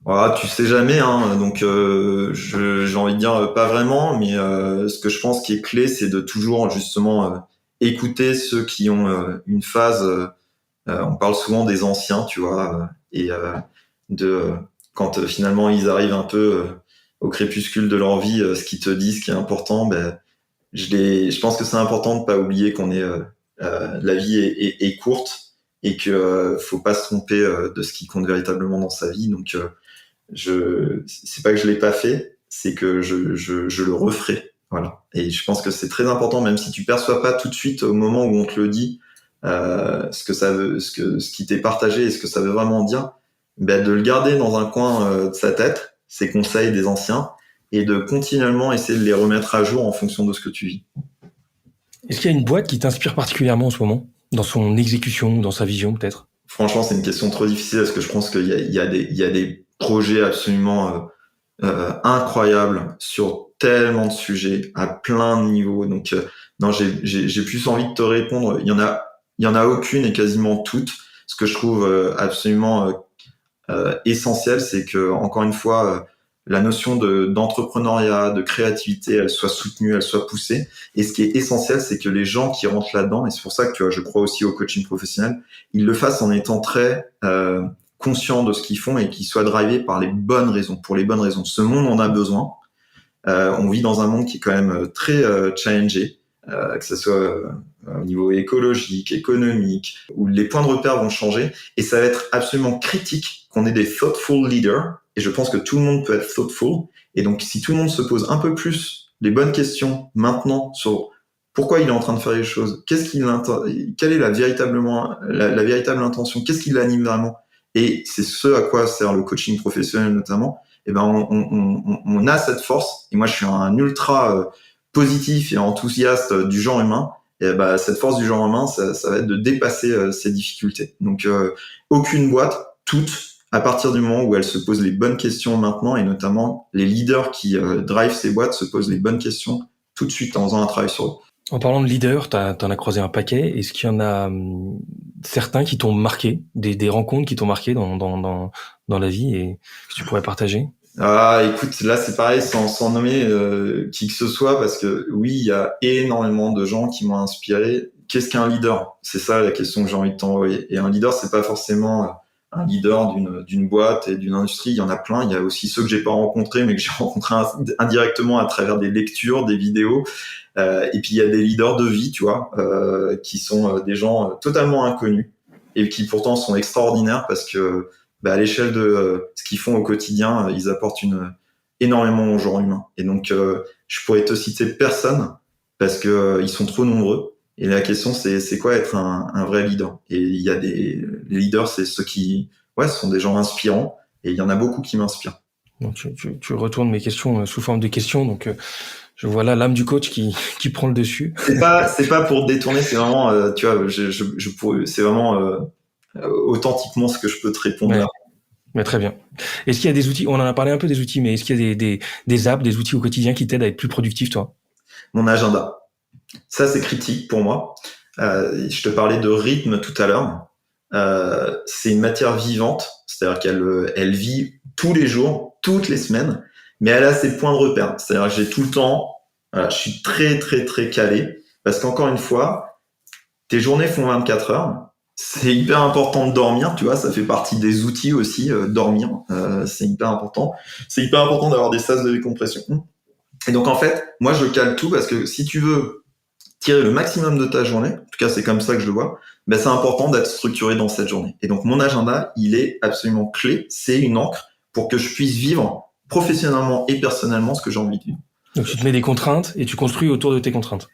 Voilà, tu sais jamais, hein. Donc j'ai envie de dire pas vraiment, mais ce que je pense qui est clé, c'est de toujours justement écouter ceux qui ont une phase. On parle souvent des anciens, tu vois, et quand finalement ils arrivent un peu au crépuscule de leur vie, ce qu'ils te disent, ce qui est important, je pense que c'est important de pas oublier qu'on est la vie est courte et que faut pas se tromper de ce qui compte véritablement dans sa vie. Donc c'est pas que je l'ai pas fait, c'est que je le referai. Voilà. Et je pense que c'est très important, même si tu perçois pas tout de suite au moment où on te le dit ce que ça veut, ce qui t'est partagé et ce que ça veut vraiment dire, de le garder dans un coin de sa tête, ces conseils des anciens, et de continuellement essayer de les remettre à jour en fonction de ce que tu vis. Est-ce qu'il y a une boîte qui t'inspire particulièrement en ce moment, dans son exécution, dans sa vision peut-être? Franchement, c'est une question trop difficile parce que je pense qu'il y a des projets absolument incroyables sur tellement de sujets à plein de niveaux. Donc non, j'ai plus envie de te répondre. Il y en a aucune et quasiment toutes. Ce que je trouve absolument essentiel, c'est que encore une fois, la notion d'entrepreneuriat, de créativité, elle soit soutenue, elle soit poussée. Et ce qui est essentiel, c'est que les gens qui rentrent là-dedans, et c'est pour ça que tu vois, je crois aussi au coaching professionnel, ils le fassent en étant très conscients de ce qu'ils font et qu'ils soient drivés par les bonnes raisons, pour les bonnes raisons. Ce monde en a besoin. On vit dans un monde qui est quand même très challengé, que ce soit au niveau écologique, économique, où les points de repère vont changer. Et ça va être absolument critique qu'on ait des thoughtful leaders. Et je pense que tout le monde peut être thoughtful. Et donc, si tout le monde se pose un peu plus les bonnes questions maintenant sur pourquoi il est en train de faire les choses, quelle est la véritable intention, qu'est-ce qui l'anime vraiment, et c'est ce à quoi sert le coaching professionnel notamment, et on a cette force. Et moi, je suis un ultra positif et enthousiaste du genre humain. Et cette force du genre humain, ça va être de dépasser ces difficultés. Donc, aucune boîte, toutes, à partir du moment où elles se posent les bonnes questions maintenant, et notamment les leaders qui drivent ces boîtes se posent les bonnes questions tout de suite en faisant un travail sur eux. En parlant de leaders, t'en as croisé un paquet. Est-ce qu'il y en a certains qui t'ont marqué, des rencontres qui t'ont marqué dans la vie et que tu pourrais partager? Ah, écoute, là c'est pareil, sans nommer qui que ce soit, parce que oui, il y a énormément de gens qui m'ont inspiré. Qu'est-ce qu'un leader? C'est ça la question que j'ai envie de t'envoyer. Et un leader, c'est pas forcément un leader d'une boîte et d'une industrie. Il y en a plein. Il y a aussi ceux que j'ai pas rencontrés, mais que j'ai rencontrés indirectement à travers des lectures, des vidéos. Et puis il y a des leaders de vie, tu vois, qui sont des gens totalement inconnus et qui pourtant sont extraordinaires parce que à l'échelle de ce qu'ils font au quotidien, ils apportent énormément au genre humain. Et donc, je pourrais te citer personne parce que ils sont trop nombreux. Et la question, c'est quoi être un vrai leader? Et il y a les leaders, c'est ceux qui, sont des gens inspirants. Et il y en a beaucoup qui m'inspirent. Donc, tu retournes mes questions sous forme de questions. Donc, je vois là l'âme du coach qui prend le dessus. C'est pas pour te détourner. C'est vraiment, tu vois, c'est vraiment authentiquement ce que je peux te répondre là. Mais très bien. Est-ce qu'il y a des outils, on en a parlé un peu des outils, mais est-ce qu'il y a des apps, des outils au quotidien qui t'aident à être plus productif, toi? Mon agenda. Ça, c'est critique pour moi. Je te parlais de rythme tout à l'heure. C'est une matière vivante, c'est-à-dire qu'elle vit tous les jours, toutes les semaines, mais elle a ses points de repère. C'est-à-dire que j'ai tout le temps, je suis très, très, très calé parce qu'encore une fois, tes journées font 24 heures. C'est hyper important de dormir, tu vois, ça fait partie des outils aussi, dormir, c'est hyper important. C'est hyper important d'avoir des sas de décompression. Et donc en fait, moi je cale tout parce que si tu veux tirer le maximum de ta journée, en tout cas c'est comme ça que je le vois, ben c'est important d'être structuré dans cette journée. Et donc mon agenda, il est absolument clé, c'est une encre pour que je puisse vivre professionnellement et personnellement ce que j'ai envie de vivre. Donc tu te mets des contraintes et tu construis autour de tes contraintes.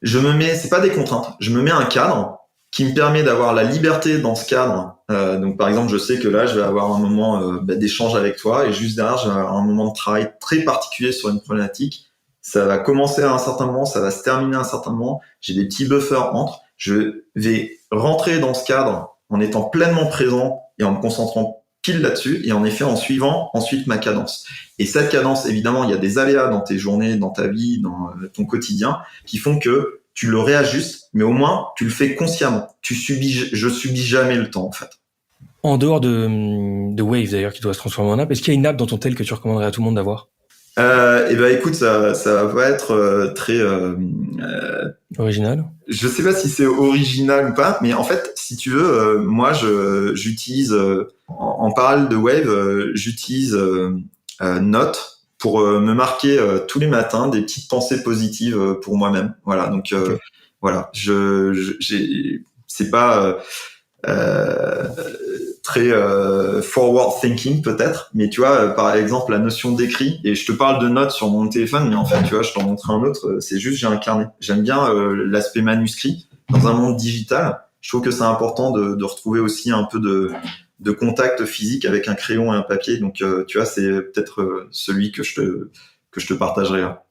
C'est pas des contraintes, je me mets un cadre qui me permet d'avoir la liberté dans ce cadre. Donc par exemple, je sais que là, je vais avoir un moment d'échange avec toi et juste derrière, je vais avoir un moment de travail très particulier sur une problématique. Ça va commencer à un certain moment, ça va se terminer à un certain moment. J'ai des petits buffers entre. Je vais rentrer dans ce cadre en étant pleinement présent et en me concentrant pile là-dessus et en effet en suivant ensuite ma cadence. Et cette cadence, évidemment, il y a des aléas dans tes journées, dans ta vie, dans ton quotidien qui font que tu le réajustes, mais au moins tu le fais consciemment. Je subis jamais le temps en fait. En dehors de Wave d'ailleurs qui doit se transformer en app, est-ce qu'il y a une app dans ton tel que tu recommanderais à tout le monde d'avoir? Et ben écoute, ça va pas être très Original. Je sais pas si c'est original ou pas, mais en fait, si tu veux, moi j'utilise en parallèle de Wave, j'utilise Note pour me marquer tous les matins des petites pensées positives pour moi-même. Voilà, donc Okay. voilà, c'est pas très forward thinking peut-être, mais tu vois, par exemple la notion d'écrit, et je te parle de notes sur mon téléphone, mais en fait tu vois, je t'en montre un autre, c'est juste j'ai un carnet. J'aime bien l'aspect manuscrit dans un monde digital. Je trouve que c'est important de retrouver aussi un peu de contact physique avec un crayon et un papier, donc tu vois, c'est peut-être celui que je te partagerai là.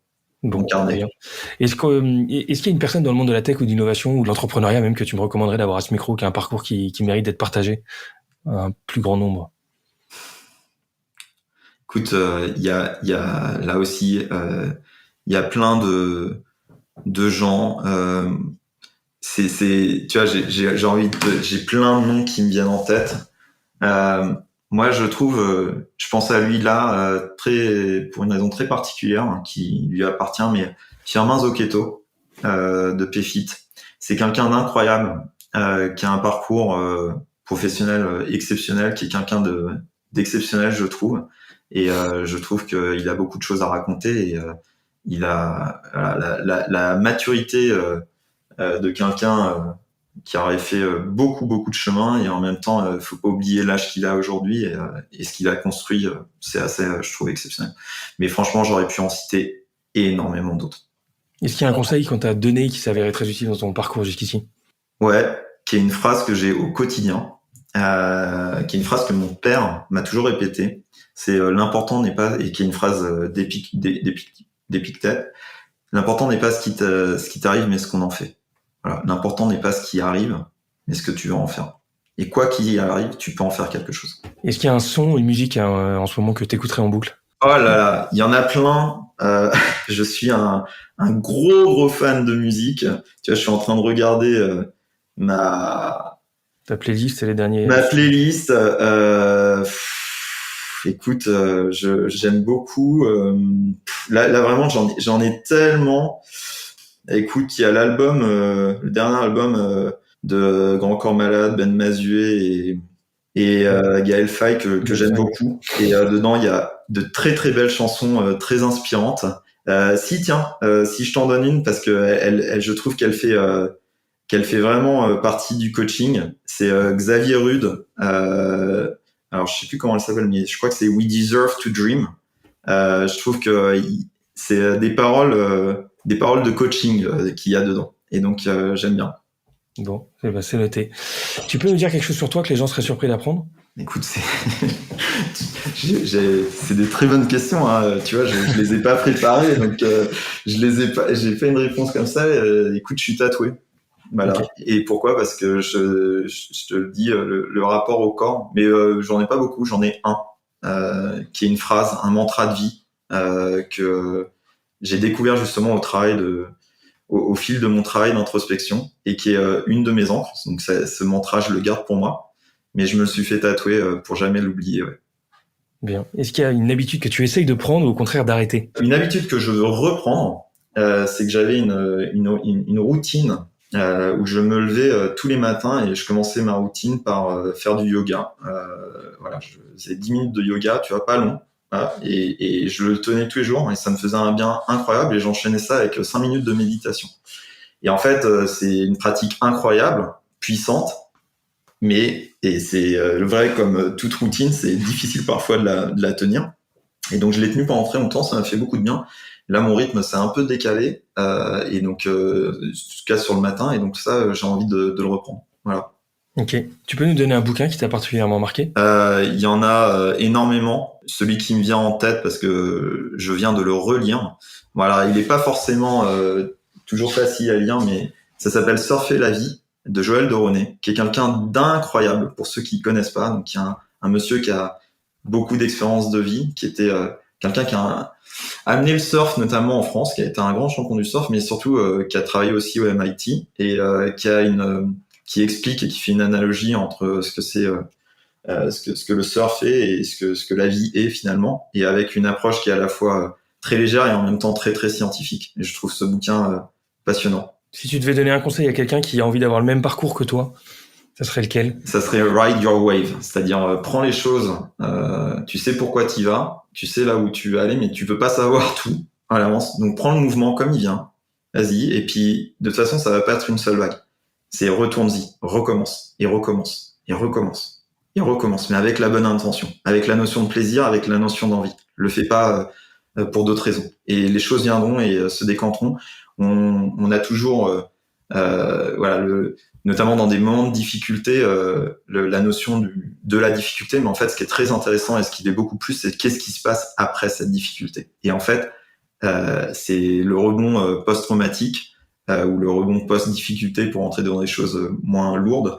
Bon, carnet. bien. Est-ce qu'il y a une personne dans le monde de la tech ou de l'innovation ou de l'entrepreneuriat même que tu me recommanderais d'avoir à ce micro, qui a un parcours qui mérite d'être partagé à un plus grand nombre? Écoute, il y a là aussi, il y a plein de gens. Tu vois, j'ai plein de noms qui me viennent en tête. Moi, je trouve, je pense à lui là, pour une raison très particulière qui lui appartient, mais Firmin Zocchetto de PayFit. C'est quelqu'un d'incroyable qui a un parcours professionnel exceptionnel, qui est quelqu'un d'exceptionnel, je trouve. Et je trouve qu'il a beaucoup de choses à raconter et il a la maturité de quelqu'un qui aurait fait beaucoup de chemin et en même temps faut pas oublier l'âge qu'il a aujourd'hui et ce qu'il a construit, c'est assez je trouve exceptionnel. Mais franchement, j'aurais pu en citer énormément d'autres. Est-ce qu'il y a un conseil qu'on t'a donné qui s'avérait très utile dans ton parcours jusqu'ici? Ouais, qui est une phrase que j'ai au quotidien, qui est une phrase que mon père m'a toujours répétée. C'est l'important n'est pas, et qui est une phrase d'Épictète, l'important n'est pas ce qui t'arrive, mais ce qu'on en fait. Voilà, l'important n'est pas ce qui arrive, mais ce que tu veux en faire. Et quoi qu'il y arrive, tu peux en faire quelque chose. Est-ce qu'il y a un son, une musique en ce moment que t'écouterais en boucle? Oh là là, il y en a plein. Je suis un gros fan de musique. Tu vois, je suis en train de regarder Ta playlist, c'est les derniers. Ma playlist. Écoute, j'aime beaucoup. Là vraiment, j'en ai tellement. Écoute, il y a l'album, le dernier album de Grand Corps Malade, Ben Mazué et Gaël Faye que j'aime beaucoup. Et dedans, il y a de très belles chansons très inspirantes. Si je t'en donne une, parce que je trouve qu'elle fait vraiment partie du coaching. C'est Xavier Rude. Alors je sais plus comment elle s'appelle, mais je crois que c'est We Deserve to Dream. Je trouve que c'est des paroles de coaching qu'il y a dedans. Et donc j'aime bien. Bon, c'est noté. Tu peux nous dire quelque chose sur toi que les gens seraient surpris d'apprendre? Écoute, c'est des très bonnes questions. Hein. Tu vois, je les ai pas préparées, donc j'ai fait une réponse comme ça. Écoute, je suis tatoué. Voilà. Okay. Et pourquoi? Parce que je te le dis, le rapport au corps, mais j'en ai pas beaucoup, j'en ai un qui est une phrase, un mantra de vie que j'ai découvert justement au fil de mon travail d'introspection et qui est une de mes encres. Donc ce mantra, je le garde pour moi, mais je me le suis fait tatouer pour jamais l'oublier. Ouais. Bien. Est-ce qu'il y a une habitude que tu essayes de prendre ou au contraire d'arrêter? Une habitude que je veux reprendre, c'est que j'avais une routine où je me levais tous les matins et je commençais ma routine par faire du yoga. Voilà, je faisais 10 minutes de yoga, tu vois, pas long. Voilà, et je le tenais tous les jours et ça me faisait un bien incroyable et j'enchaînais ça avec 5 minutes de méditation. Et en fait, c'est une pratique incroyable, puissante, et c'est le vrai, comme toute routine, c'est difficile parfois de la tenir. Et donc je l'ai tenu pendant très longtemps, ça m'a fait beaucoup de bien. Là, mon rythme s'est un peu décalé, et donc en tout cas sur le matin, et donc ça, j'ai envie de le reprendre. Voilà. Ok. Tu peux nous donner un bouquin qui t'a particulièrement marqué ? Il y en a énormément. Celui qui me vient en tête, parce que je viens de le relire. Voilà, il n'est pas forcément toujours facile à lire, mais ça s'appelle Surfer la vie de Joël de Ronet, qui est quelqu'un d'incroyable pour ceux qui connaissent pas. Donc, il y a un monsieur qui a beaucoup d'expérience de vie, qui était quelqu'un qui a amené le surf notamment en France, qui a été un grand champion du surf, mais surtout qui a travaillé aussi au MIT et qui explique et qui fait une analogie entre ce que c'est ce que le surf est et ce que la vie est finalement, et avec une approche qui est à la fois très légère et en même temps très très scientifique. Et je trouve ce bouquin passionnant. Si tu devais donner un conseil à quelqu'un qui a envie d'avoir le même parcours que toi, ça serait lequel ? Ça serait ride your wave, c'est-à-dire prends les choses, tu sais pourquoi tu y vas, tu sais là où tu veux aller, mais tu peux pas savoir tout à l'avance. Donc prends le mouvement comme il vient, vas-y, et puis de toute façon ça va pas être une seule vague. C'est retourne-y, recommence, et recommence, et recommence, et recommence, mais avec la bonne intention, avec la notion de plaisir, avec la notion d'envie. Le fais pas pour d'autres raisons. Et les choses viendront et se décanteront. On a toujours, voilà, notamment dans des moments de difficulté, la notion de la difficulté, mais en fait, ce qui est très intéressant et ce qui l'est beaucoup plus, c'est qu'est-ce qui se passe après cette difficulté. Et en fait, c'est le rebond post-traumatique ou le rebond post-difficulté pour entrer dans des choses moins lourdes.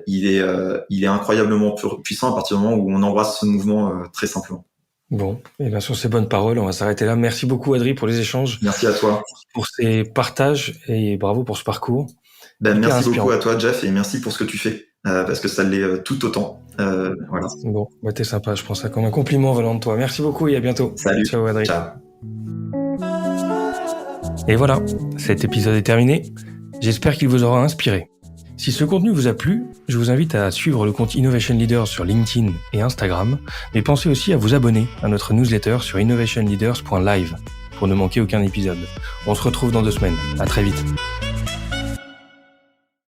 Il est incroyablement puissant à partir du moment où on embrasse ce mouvement très simplement. Bon, et bien sur ces bonnes paroles, on va s'arrêter là. Merci beaucoup Adri pour les échanges. Merci à toi. Pour ces partages et bravo pour ce parcours. Merci beaucoup à toi Jeff et merci pour ce que tu fais parce que ça l'est tout autant. Voilà. Bon, t'es sympa, je prends ça comme un compliment venant de toi. Merci beaucoup et à bientôt. Salut. Ciao Adri. Ciao. Et voilà, cet épisode est terminé. J'espère qu'il vous aura inspiré. Si ce contenu vous a plu, je vous invite à suivre le compte Innovation Leaders sur LinkedIn et Instagram, mais pensez aussi à vous abonner à notre newsletter sur innovationleaders.live pour ne manquer aucun épisode. On se retrouve dans 2 semaines. À très vite.